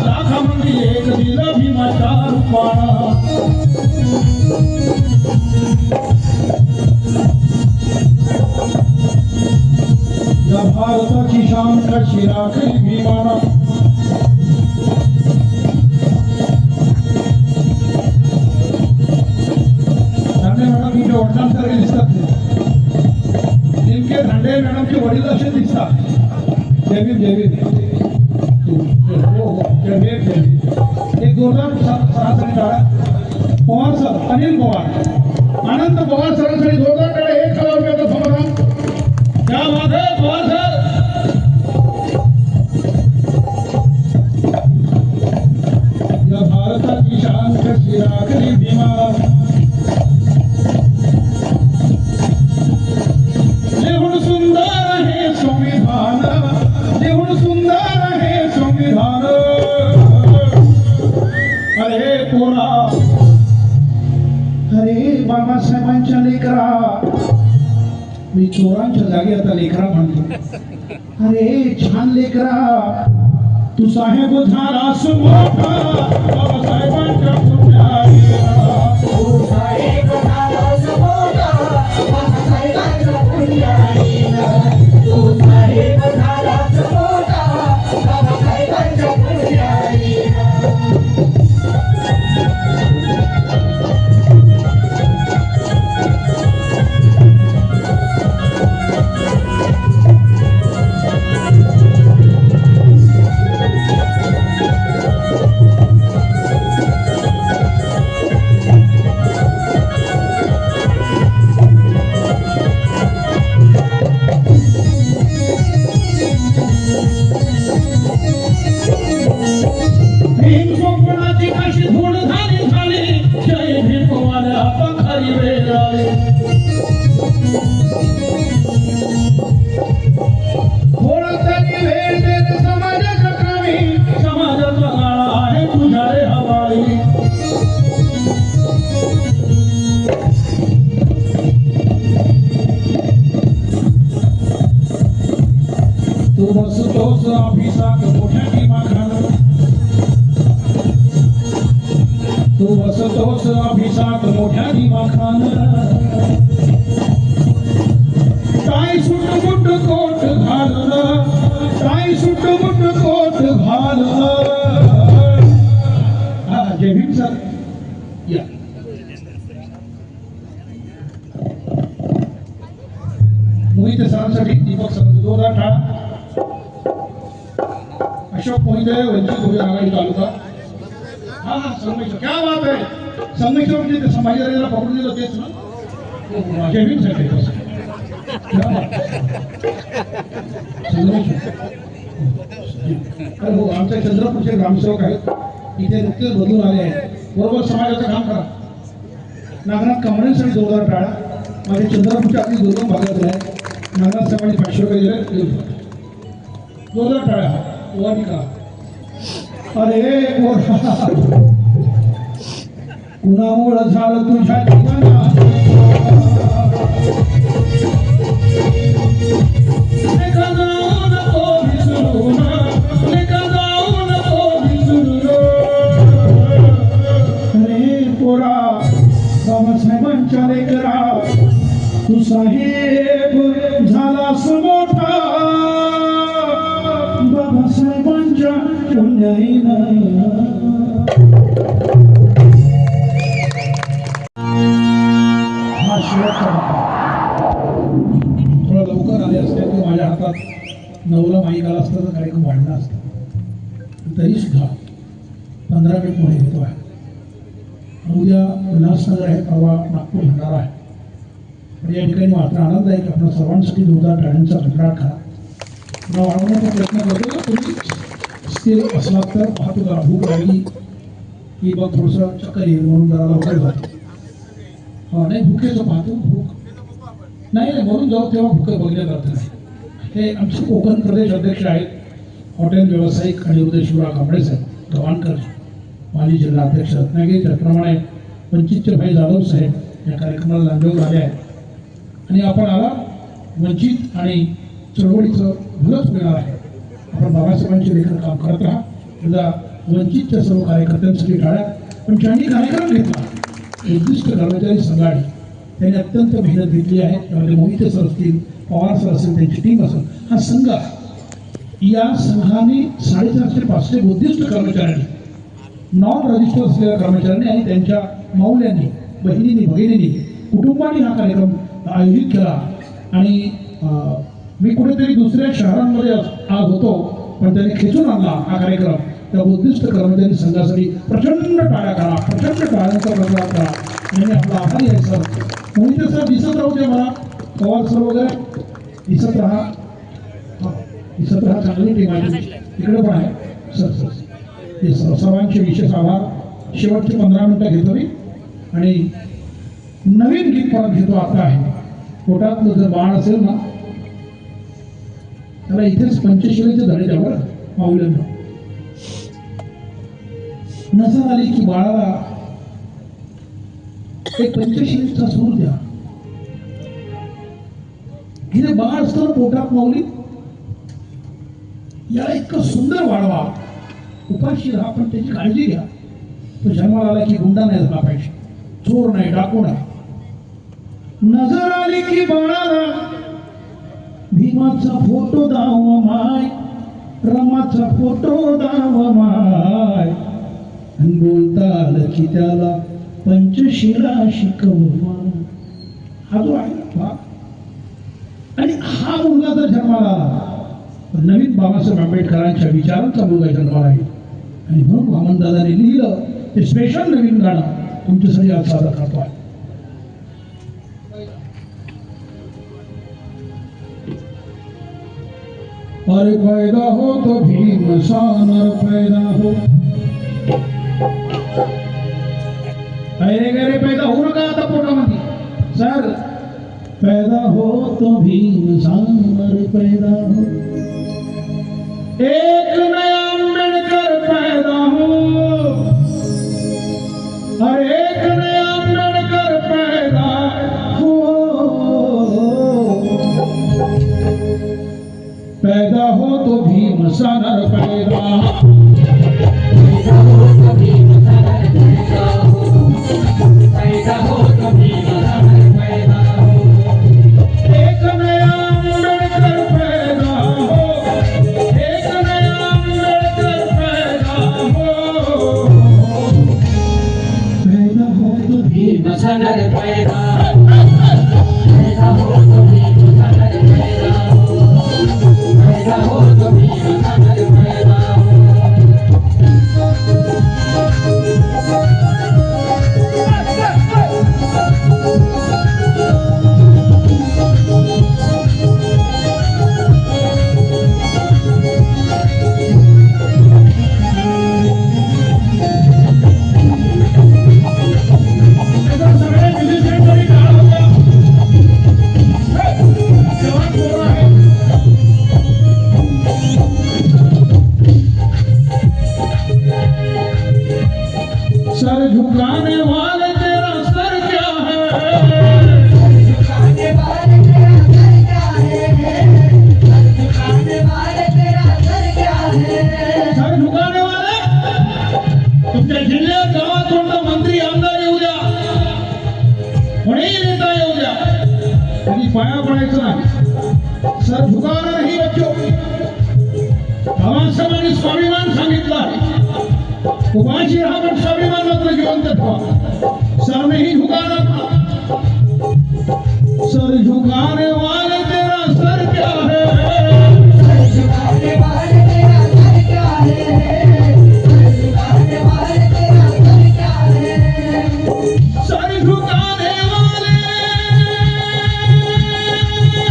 लाखामध्ये एक दिलं भीमाच्या रूपानं या भारताची शान कशी राखली भीमाना धांडे मॅडम तुमच्या वडिलांसारखे दिसतात नेमके धांडे मॅडमचे वडील असे दिसतात जयवीर जयवीर एक जोरदार सरासरी टाळा पवार सर अनिल पवार अनंत पवार सरांसाठी जोरदार टाळा 1,000 रुपयाचा समाधान क्या बात है पवार सर या भारताची शान कशी राखली भीमा लिहून सुंदर हे संविधान लिहून सुंदर हे संविधान अरे पोरा अरे बाबासाहेबांच्या लेकरा मी चोरांच्या जागी आता लेकरा म्हणतो अरे छान लेकरा तू साहेब झालास मोठा बाबासाहेबांच्या पुजारी तू साहेब झालास मोठा बाबासाहेबांचा पुजारी तू साहेब झालास मोठा बाबासाहेबांचा पुजारी भीम स्वप्नाची कशी धूळ झाली झाली जय भीम वाल्या पंखारी वेळ आली थोडं तरी वेळ देत समाजाच्या कामी समाजाचा गाळा आहे तुझ्या रे हवाई तू बसतोस अभिषाक मोठ्या दिमाखानं तू बसतोस अभिषाक मोठ्या दिमाखानं काय सुटमुट कोट घालणं काय सुटमुट कोट घालणं हा जय भीम सर या मोहिते सरांसाठी दीपक सर जोरदार टाळा अशोक मोहिते वंचित बहुजन आघाडी तालुका हा हा संगमेश्वर क्या बात आहे संगमेश्वर म्हणजे ते संभाजीराजेला पकडून दिलं तेच ना जय भीम साठी संगमेश्वर अरे हो आमच्या चंद्रपूरचे ग्रामसेवक आहेत इथे नुकतेच बदलून आले आहेत बरोबर समाजाचं काम करा नागनाथ कांबळेंसाठी जोरदार टाळा माझ्या चंद्रपूरच्या अगदी दुर्गम भागातील आहे नागनाथ साहेबांनी 500 रुपये दिले जोरदार टाळा वाटी का अरे कुणामुळं झालं तुझ्या जीवनात लेका जाऊ नको विसरून लेका जाऊ नको विसरून अरे पोरा बाबासाहेबांच्या लेकरा तू साहेब झालास मोठा बाबासाहेबांच्या पुण्याईनं. हा शेवटचा टप्पा. थोडा लवकर आले असते की माझ्या हातात नवला माईक आला असता तर कार्यक्रम वाढला असता. तरी सुद्धा 15 मिनिट पुढे घेतो आहे. उद्या उल्हासनगर आहे, परवा नागपूर भंडारा आहे. पण या ठिकाणी मात्र आनंद आहे की आपल्या सर्वांसाठी जोरदार टाळ्यांचा कडकडाट करा. पुन्हा वाढवण्याचा प्रयत्न करतो. तुम्ही स्थिर असलात तर पाहतो जरा भूक लागली की बघ थोडंसं चक्कर येईल म्हणून जरा लवकर जातो. हा नाही भुकेचं पाहतो भूक नाही म्हणून जाऊ तेव्हा भुकं बघल्या जात नाही. हे आमचे कोकण प्रदेश अध्यक्ष आहेत हॉटेल व्यावसायिक आणि उदय शिवराव कांबळे साहेब गव्हाणकर, माजी जिल्हा अध्यक्ष रत्नागिरी, त्याप्रमाणे वंचितचे भाई जाधव साहेब या कार्यक्रमाला लांजवून आले आहेत. आणि आपण आला वंचित आणि चळवळीचं भलंच मिळणार आहे. आपण बाबासाहेबांचे लेखन काम करत राहा. तुझा वंचितच्या सर्व कार्यकर्त्यांसाठी टाळ्या. पण ज्यांनी कार्यक्रम घेतला उद्दिष्ट कर्मचारी संघाने त्यांनी अत्यंत मेहनत घेतली आहे. त्यामध्ये मोहिते सर असतील, पवार सर असेल, त्यांची टीम असेल, हा संघ या संघाने 450-500 उद्दिष्ट कर्मचाऱ्यांनी नॉन रजिस्टर असलेल्या कर्मचाऱ्यांनी आणि त्यांच्या माऊल्यांनी, बहिणींनी, भगिनींनी, कुटुंबाने हा कार्यक्रम आयोजित केला. आणि मी कुठेतरी दुसऱ्या शहरांमध्ये आज होतो पण त्यांनी खेचून आणला हा कार्यक्रम. त्या उद्दिष्ट कर्मचारी संघासाठी प्रचंड टाळ्या करा, प्रचंड टाळ्यांचा प्रचार करा. आणि मी आपला आभारी आहे सर. मोहिते सर दिसत राहू दे मला, पवार सर वगैरे दिसत राहा, दिसत राहा. चांगली टीम आहे इकडे पण आहे सर. हे सर्वांचे विशेष आभार. शेवटचे 15 मिनिटं घेतो मी आणि नवीन गीत परत घेतो. आता आहे पोटातलं जर बाळ असेल ना त्याला इथेच पंचशिलेचे धडे द्या बरं माऊल्यांना. नजर आली की बाळाला एक पंचशिलेचा सूर द्या. हिने बाळ असताना पोटात माऊली याला इतकं सुंदर वाढवा. उपाशी राहा पण त्याची काळजी घ्या. तो जन्माला आला की गुंडा नाही झाला पाहिजे, चोर नाही, डाकू नाही. नजर आली की बाळाला भीमाचा फोटो दाव माय, रमाचा फोटो दाव माय. आणि बोलता आलं की त्याला पंचशिला शिकवा. हा जो आहे ना आणि हा मुलगा जर जन्माला आला नवीन बाबासाहेब आंबेडकरांच्या विचारांचा मुलगा जन्माला आहे. आणि म्हणून वामनदादांनी लिहिलं ते स्पेशल नवीन गाणं तुमच्यासाठी आज सादर करतो आहे. अरे पैदा हो तो भीम सानर पैदा हो. अरे गरे पैदा होऊ नका आता पोटामध्ये सर. पैदा हो तो भीम सानर पैदा हो. एक नया अम्बेडकर पैदा हो. अरे एक नया अम्बेडकर पैदा हो. पैदा हो तो भीम सानर पैदा. पैदा हो तो भीम सानर पैदा हो. पैदा हो तो भीम सानर पैदा हो. एक नया अम्बेडकर पैदा हो. एक नया अम्बेडकर पैदा हो. पैदा हो तो भीम सानर पैदा. पैदा हो तो भीम सानर पैदा हो. पैदा हो तो भीम सानर पैदा हो. कधी पाया पडायचं नाही. सर झुकाना नाही बच्चो. बाबासाहेबांनी स्वाभिमान सांगितलं आहे. उपाशी राहा पण स्वाभिमान मात्र जिवंत ठेवा. सर नहीं झुकाना था. सर झुकाने वाले तेरा सर क्या है. सर झुकाने वाले तेरा सर क्या है. सर झुकाने वाले तेरा सर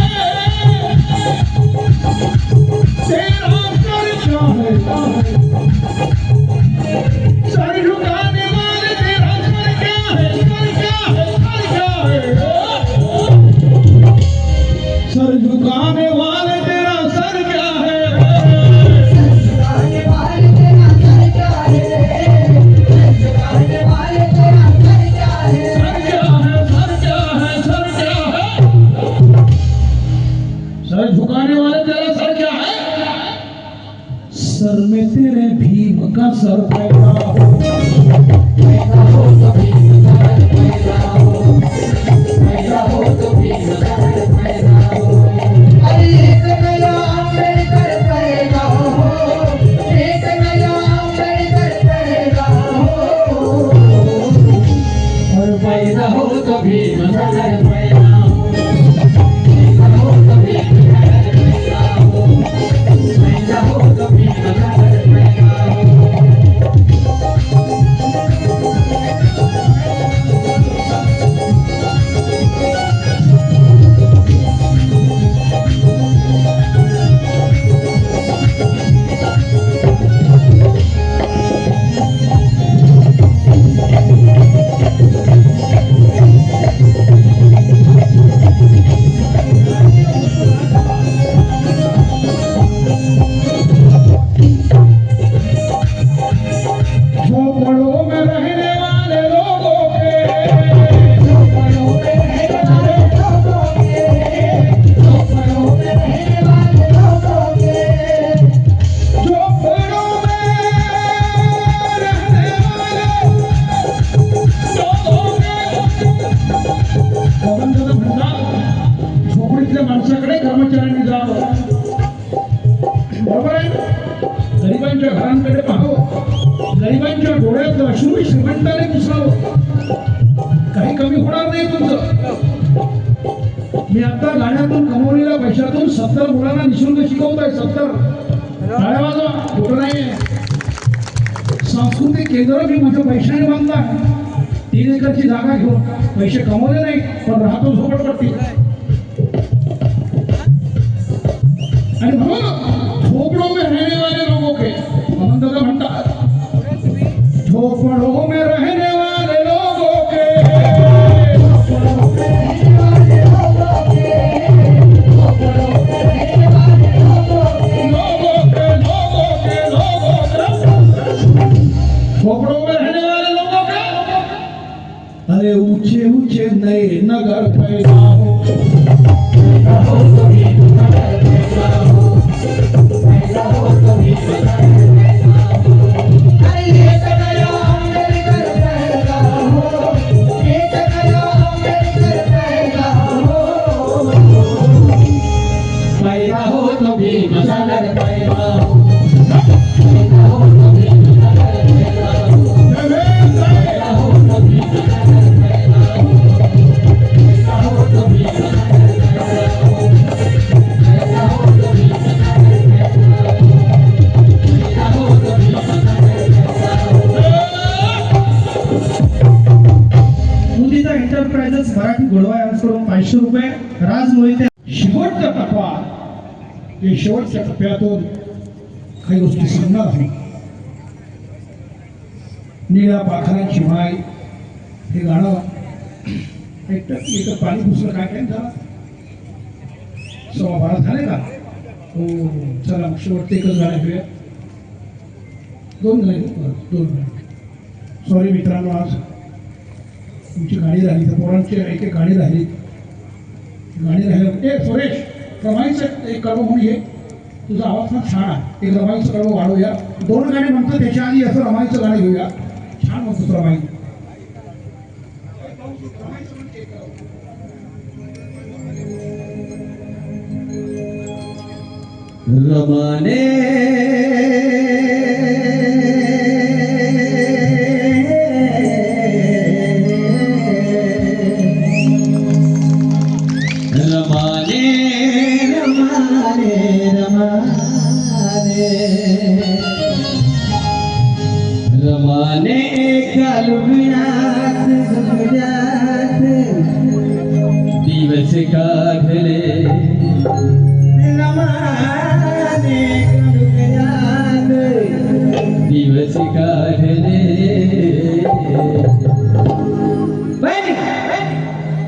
क्या है. सर झुकाने वाले तेरा सर क्या है. सर झुकाने वाले तेरा सर क्या है. सर क्या है. सर क्या है. सर झुकाने वाले तेरा सर क्या है. सर झुकाने वाले तेरा सर क्या है. सर झुकाने वाले तेरा सर क्या है. सर क्या है. सर क्या है. सर क्या है. सर झुकाने वाले तेरा सर क्या है. सर में तेरे भीम का सर पैदा हो. पैदा हो तो भीम सर पैदा हो. पैदा हो तो भीम सर पैदा हो. अरे एक नया अम्बेडकर पैदा हो. एक नया अम्बेडकर पैदा हो. और पैदा हो तो भीम सर पैदा हो. पैदा हो तो भीम सर पैदा हो. पैदा हो तो भीम सर पैदा हो. झोपड़ों में रहने वाले लोगों के. झोपड़ों में रहने वाले लोगों के. झोपड़ों में रहने वाले लोगों के. झोपड़ों में रहने वाले लोगों के. गोविंदाचा भंडार झोपडीतल्या माणसाकडे कर्मचाऱ्यांनी जावं. बरोबर आहे ना. गरिबांच्या घरांकडे पाहावं. गरिबांच्या डोळ्यात अश्रू श्रीमंताने पुसावं. काही कमी होणार नाही तुमचं. मी आता गाण्यातून कमवलेल्या पैशातून 70 मुलांना निशुल्क शिकवतोय. 70 टाळ्या वाजवा. खोटं नाहीये. सांस्कृतिक केंद्र मी माझ्या पैशाने बांधलं आहे. 3 एकरची जागा घेऊन पैसे कमवले नाही पण राहतो झोपडपट्टी. आणि म्हणून झोपडों में रहने वाले लोगों के दादा म्हणतात. झोपड़ों में रहने वाले लोगों के. झोपड़ों में रहने वाले लोगों के. झोपड़ों में रहने वाले लोगों के. लोगों के. झोपड़ों में रहने वाले लोगों के. अरे ऊंचे ऊंचे नए नगर पैदा हो. पैदा हो तो भीम सर पैदा हो. पैदा हो तो भीम सर पैदा हो. अरे एक नया अम्बेडकर पैदा हो. एक नया अम्बेडकर पैदा हो. पैदा हो तो भीम सर पैदा हो. पैदा हो तो भीम सर पैदा हो. पैदा हो तो भीम सर पैदा हो. पैदा हो तो भीम सर पैदा हो. पैदा हो तो भीम सर पैदा हो. पैदा हो तो भीम सर पैदा हो. मुदिता एंटरप्राइजेस मराठी गोडवा यांच्याकडून 500 रुपये. राज मोहिते. शेवटचा टप्पा. या शेवटच्या टप्प्यातून काही गोष्टी सांगणार आहे. निळ्या पाखरांची माय हे गाणं एक पाणी पुसलं काय काय झालं. 12:15 झाले का. हो चला मग शेवटचं एकच गाणं घेऊया. 2 गाणी. सॉरी मित्रांनो, आज तुमची गाणी राहिली तर पोरांची एक गाणी राहिली. गाणी राहिलं. सुरेश रमाईचं एक कडवं म्हणून ये. तुझा आवाज फार छान आहे. एक रमाईचं कडवं वाढवूया. 2 गाणी म्हणतो त्याच्या आधी असं रमाईचं गाणं घेऊया. छान म्हणतो रमाई. रमाने रमाने रमाने रमाने रमाने कालुगड्यात झुकड्यात दिवस काढले रमाने कालुगड्यात दिवस काढले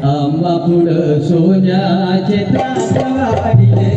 आम्हा पुढं सोन्याचे ताट वाढले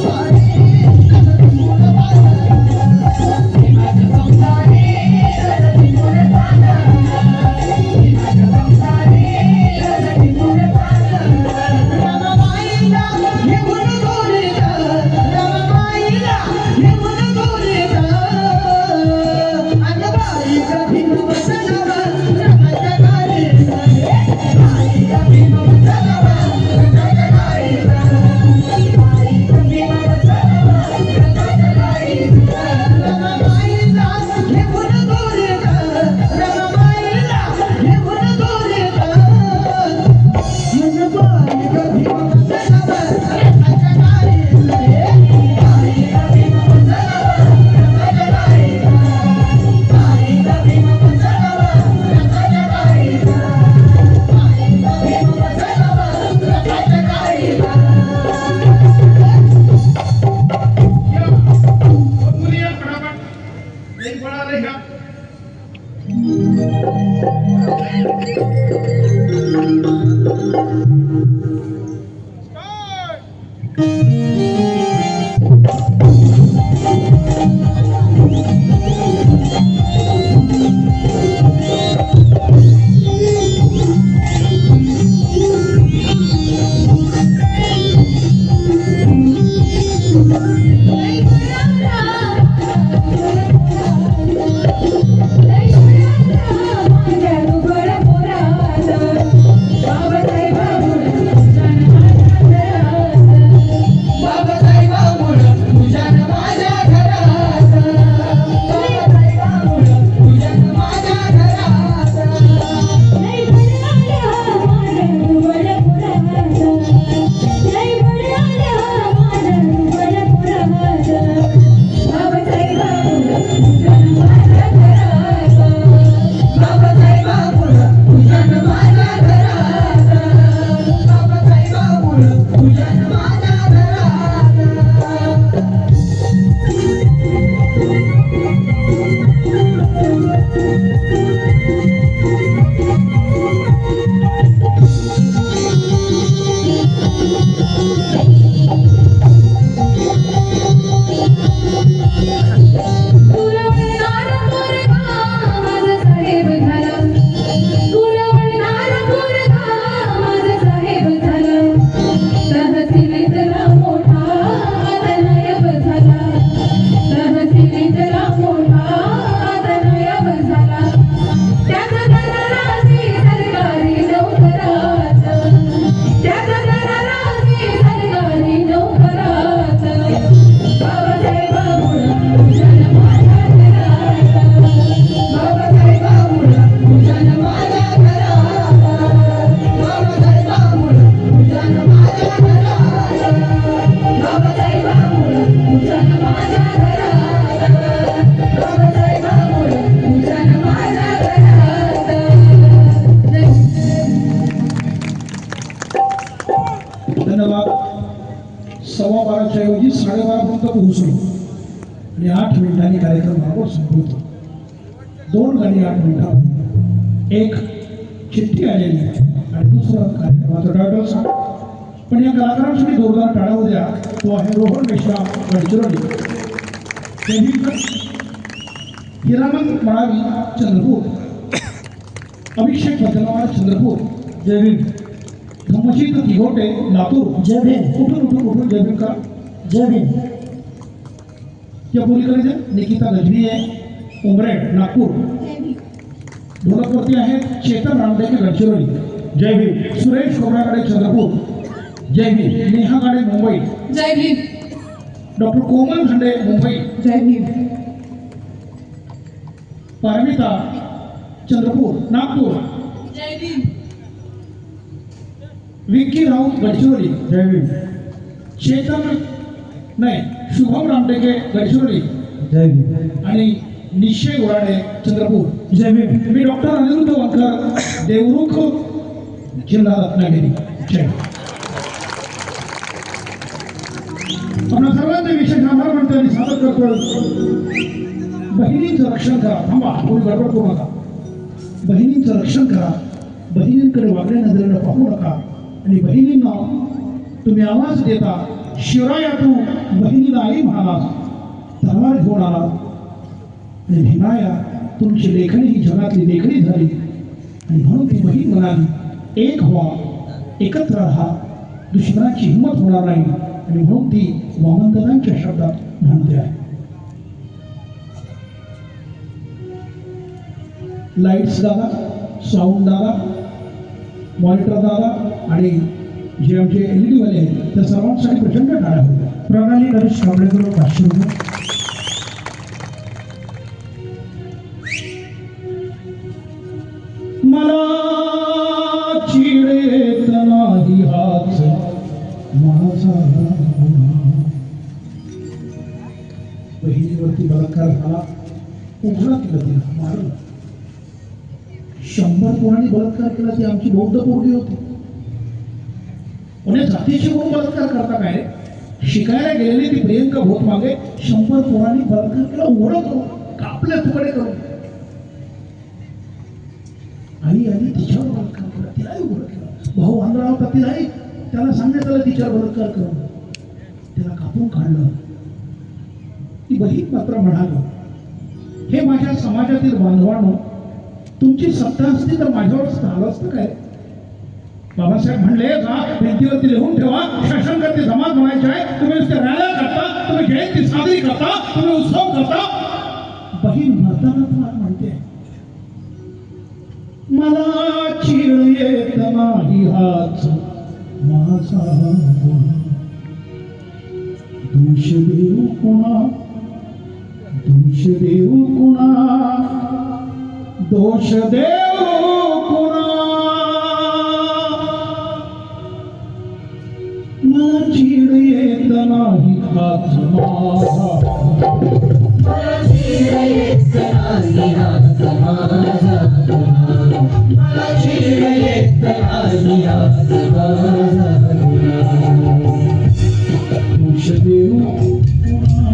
Sorry. धन्यवाद. 12:15 ऐवजी 12:30 पोहोचलो आणि 8 मिनिटांनी कार्यक्रम बरोबर संपवतो. 2 गाणी 8 मिनिटांमध्ये, एक चिठ्ठी आलेली आहे आणि दुसरं कार्यक्रमाचं टायटल सांग. पण या कलाकारांसाठी जोरदार टाळ्या होऊ द्या. तो आहे रोहन मेश्राम गडचिरोली, हिरामन मळावी चंद्रपूर, अभिषेक बदलवार चंद्रपूर, जय भीम. धम्मशीत तिघोटे लातूर. जय भीम. उठून जय भीम करा. जय भीम. या बोलीकडे निकिता गजवी आहे, उमरेड नागपूर. ढोलकवरती आहेत चेतन रामदेके गडचिरोली, जय भीम. सुरेश खोबराकडे चंद्रपूर, जय भीम. नेहा गाडे मुंबई, जय भीम. डॉक्टर कोमल झंडे मुंबई, जय भीम. पारमिता चंद्रपूर नागपूर, जय भीम. विक्की राऊत गडचिरोली, जय भीम. शुभम रामटेके गडचिरोली जय भीम. आणि निश्चय गोराडे चंद्रपूर. जय भीम. मी डॉक्टर अनिरुद्ध वनकर, देवरुख, जिल्हा रत्नागिरी. जय. आपल्या सर्वांचे विशेष आभार मानतो आणि सादर करतो. बहिणींचं रक्षण करा. थांबा, कोणी गडबड करू नका. बहिणींचं रक्षण करा. बहिणींकडे वागण्या नजरेनं पाहू नका. आणि बहिणींना तुम्ही आवाज देता. शिवराया तू बहिणीला आई म्हणालास, तलवार घेऊन आला. आणि भीमाया तुमची लेखणी ही जगातली लेखणी झाली. आणि म्हणून ती बहीण म्हणाली, एक व्हा, एकत्र राहा, दुश्मनाची हिंमत होणार नाही. आणि म्हणून ती वामनदादांच्या शब्दात म्हणते आहे. लाईट्स दादा, साऊंड दादा, मॉनिटर दादा आणि जे आमचे LED वाले आहेत त्या सर्वांसाठी प्रचंड टाळ्या होत्या. प्रणाली नरेश कांबळेकर 500 रुपये. मला चिडेत नाही हाच माझा. बहिणीवरती बलात्कार झाला, उघडा केला, तिला मारलं. 100 पोरांनी बलात्कार केला. ती आमची बौद्ध पोरगी होती. पुणे जातीशी म्हणून बलात्कार करता काय? शिकायला गेलेली ती प्रियंका भोत मागे 100 पोरांनी बलात्कार केला, उघडं करून, कापले तुकडे करून. आई आली तिच्यावर बलात्कार केला, तिलाही उघड केलं. भाऊ आंधळा होता, तिलाही त्याला सांगण्यात आलं तिच्यावर बलात्कार करून त्याला कापून काढलं. ती बहीण मात्र म्हणाली, हे माझ्या समाजातील बांधवांनो, तुमची सत्ता असती तर माझ्यावर झालं असतं काय? बाबासाहेब म्हणले, जा भिंतीवरती लिहून ठेवा, शासनकर्ते जमात बनायचे आहे, तुम्ही नुसते रॅल्या करता, तुम्ही जयंती साजरी करता, तुम्ही उत्सव करता. बहीण मरताना म्हणते, मला चीड येत नाही हाच माझा गुण, दोष देऊ कुणा, दोष देऊ कुणा, दोष देऊ कुणा. मला चीड येत नाही हाच माझा, मला चीड येत नाही हाच माझा गुन्हा, मला चीड येत नाही हाच माझा गुन्हा. दोष देऊ कुणा,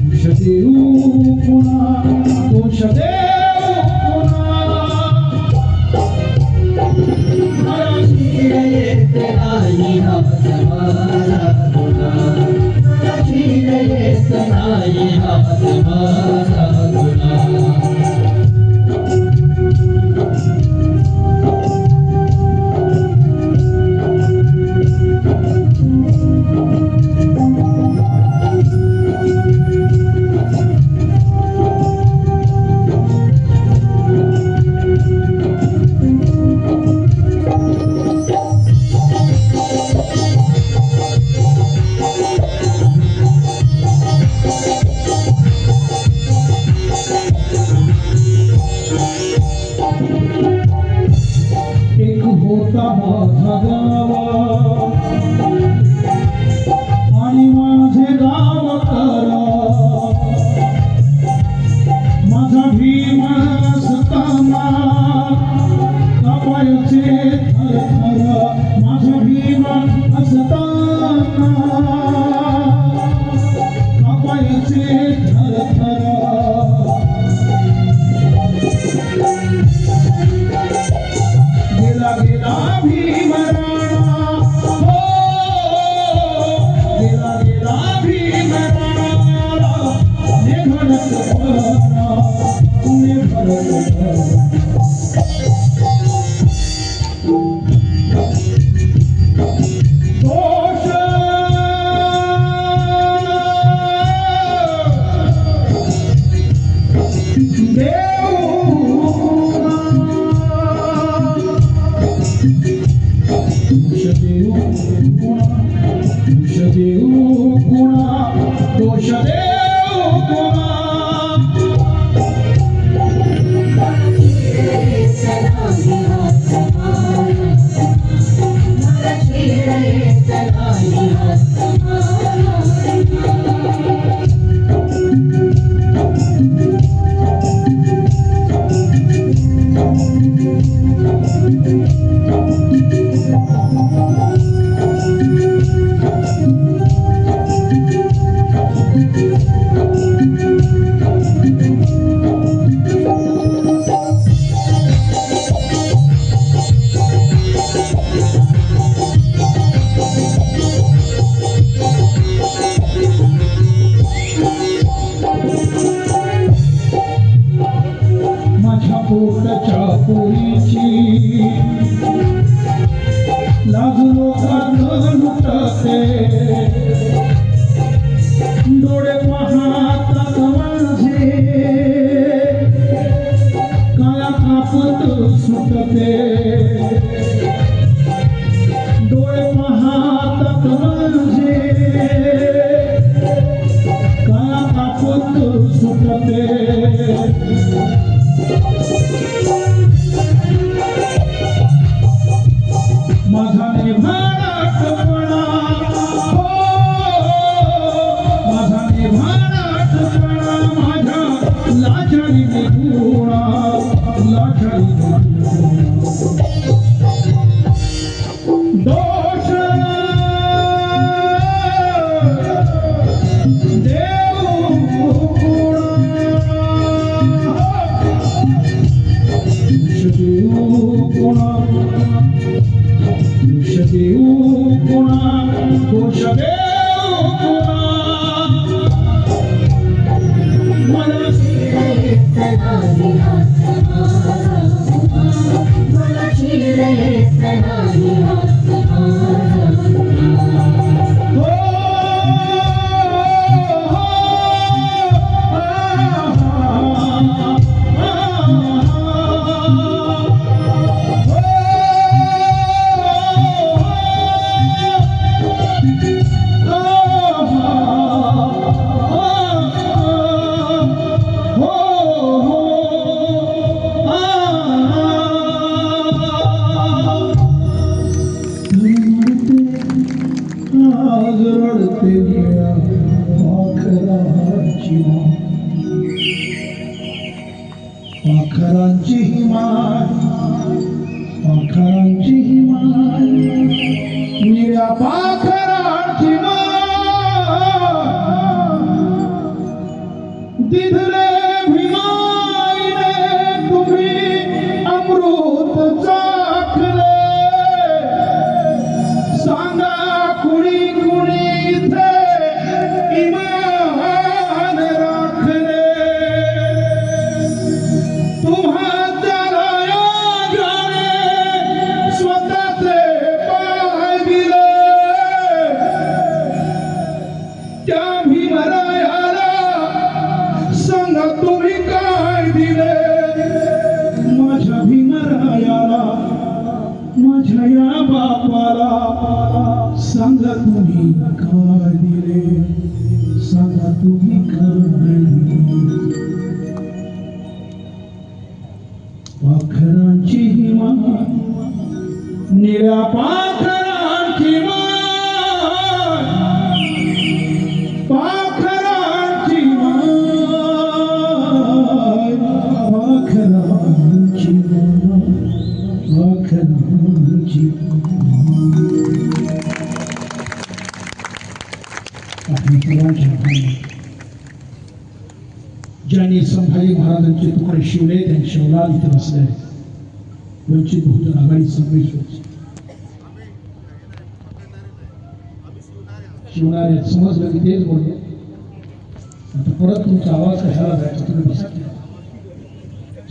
दोष देऊ कुणा, दोष देऊ कुणा. मला चीड येत नाही हाच माझा गुन्हा, मला चीड येत नाही हाच माझा गुन्हा. एक होता माझा गावा आणि माझे गाव करा, माझा भीम असताना कापायचे थरथर, माझा भीम असताना कापायचे थरथर. गेला गेला भीमराणा, हो गेला गेला भीमराणा, निघडत परा, निघडत परा. दोष देऊ दोष देऊ कुणा, दोष देऊ कुणा, दोष देऊ कुणा. मला चीड येत नाही हाच माझा माझ्या पोटाच्या पोळीची लाज लोकांना लुटते, डोळे पाहतात माझे काळा कापत सुटते, डोळे पाहतात माझे काळा कापत सुटते. माझा निभाणाटपणा, हो माझा निभाणाटपणा, माझ्या लाचारी निपुणा, लाचारी निपुणा. दोष देऊ कोणा दोष देऊ कोणा मला पाखरांची हिमाय पाखरांची हिमाय निळ्या पाखरांची माय दिधले भीमाईने तुम्ही अमृत चाखले सांगा कुणी कुणी इथे इमान राखले तुम्ही काय दिले माझ्या भीमरायाला माझ्या या बापाला सांगा तुम्ही काय दिले सांगा तुम्ही काय दिले पाखरांची हिमाय निळ्या पाखरांची माय पाखरांची ज्यांनी संभाजी महाराजांचे तुकडे शिवले त्यांनी शिवलाल इथे बसले वंचित बहुजन आघाडी संघर्ष शिवणारे समजलं की तेच बोलले आता परत तुमचा आवाज कशाला जायचा तुम्ही बसा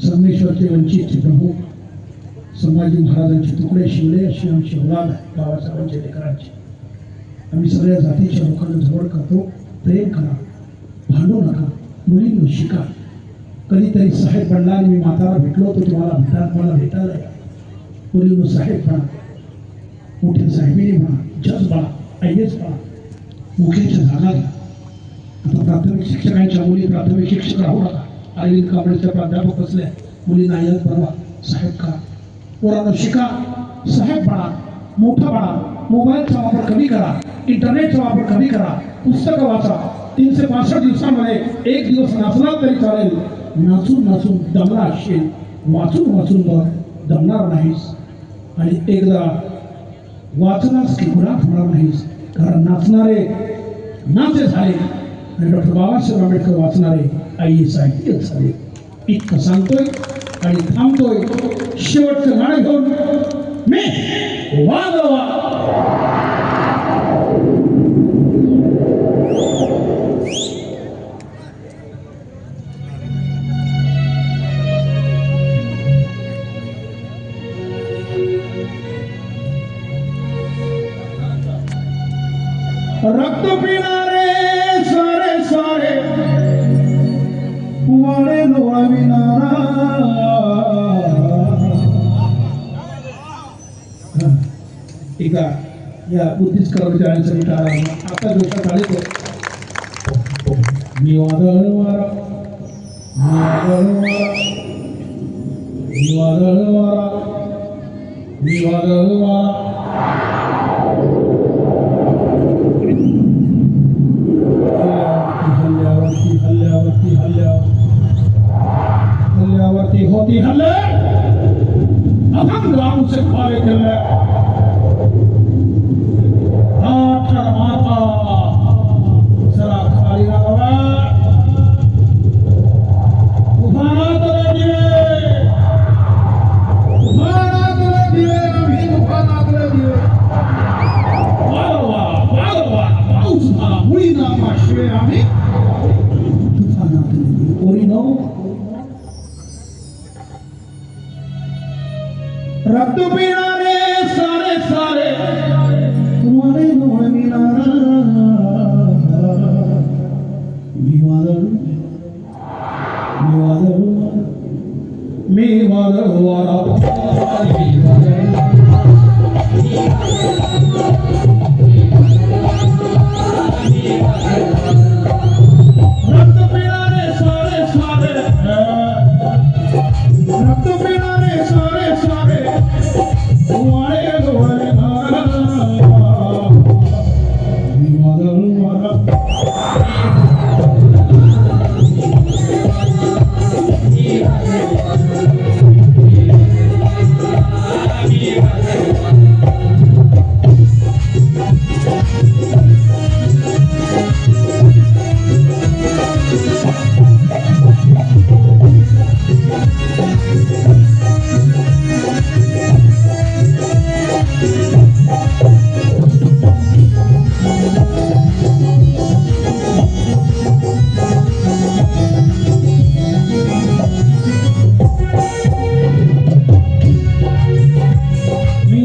संगमेश्वरचे वंचित प्रमुख संभाजी महाराजांचे तुकडे शिवले अशी आमची औलाद आहे बाबासाहेबांच्या लेकरांची आम्ही सगळ्या जातीच्या लोकांना जवळ करतो प्रेम करा भांडू नका मुलींनो शिका कधीतरी साहेब बनला आणि मी माताला भेटलो होतो तुम्हाला मला भेटायला या मुलींनो साहेब बना मोठ्या साहेबीने म्हणा जज बना IAS बना मुख्याच्या जागा घ्या आता प्राथमिक शिक्षकांच्या मुली प्राथमिक शिक्षक राहू नका अरविंद कांबळेच्या प्राध्यापक असल्या मुलींना IAS बनवा साहेब करा पोरांनो शिका साहेब बना मोठा बना मोबाईलचा वापर कमी करा इंटरनेटचा वापर कमी करा पुस्तकं वाचा 365 दिवसांमध्ये एक दिवस नाचला तरी चालेल नाचून नाचून दमला असशील वाचून वाचून बघ दमणार नाहीस आणि एकदा वाचनास की गुरात होणार नाहीस कारण नाचणारे नाचे झाले आणि डॉक्टर बाबासाहेब आंबेडकर वाचणारे IAS IPS झाले इतकं सांगतोय आणि थांबतोय शेवटचं गाणं घेऊन मी वाजवा रक्त पिणारे सारे सारे वारे लोळविणारा एकदा या बुद्धिस्ट कर्मचाऱ्यांचा मी टाळा आता जोशात आले तो मी वादळ वारा मी वादळ वारा मी वादळ वारा हल्ल्यावरती होती हल्ले अभंग आमचे खावे केले माता जरा खाली लावा उभारात दिवे रक्त पिणारे सारे सारे वारे डोळविणारा मी वादळ वारा रक्त पिणारे सारे सारे रक्त पिणारे सारे सारे वारे डोळविणारा मी वादळ वारा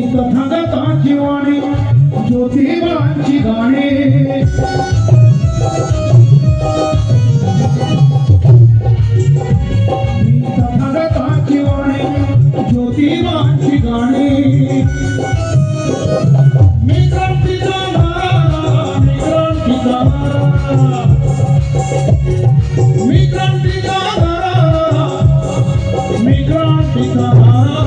तथागताची वाणी ज्योतिबांची गाणी मी तथागताची वाणी ज्योतिबांची गाणी मी क्रांतीचा नारा मी क्रांतीचा नारा मी क्रांतीचा नारा मी क्रांतीचा नारा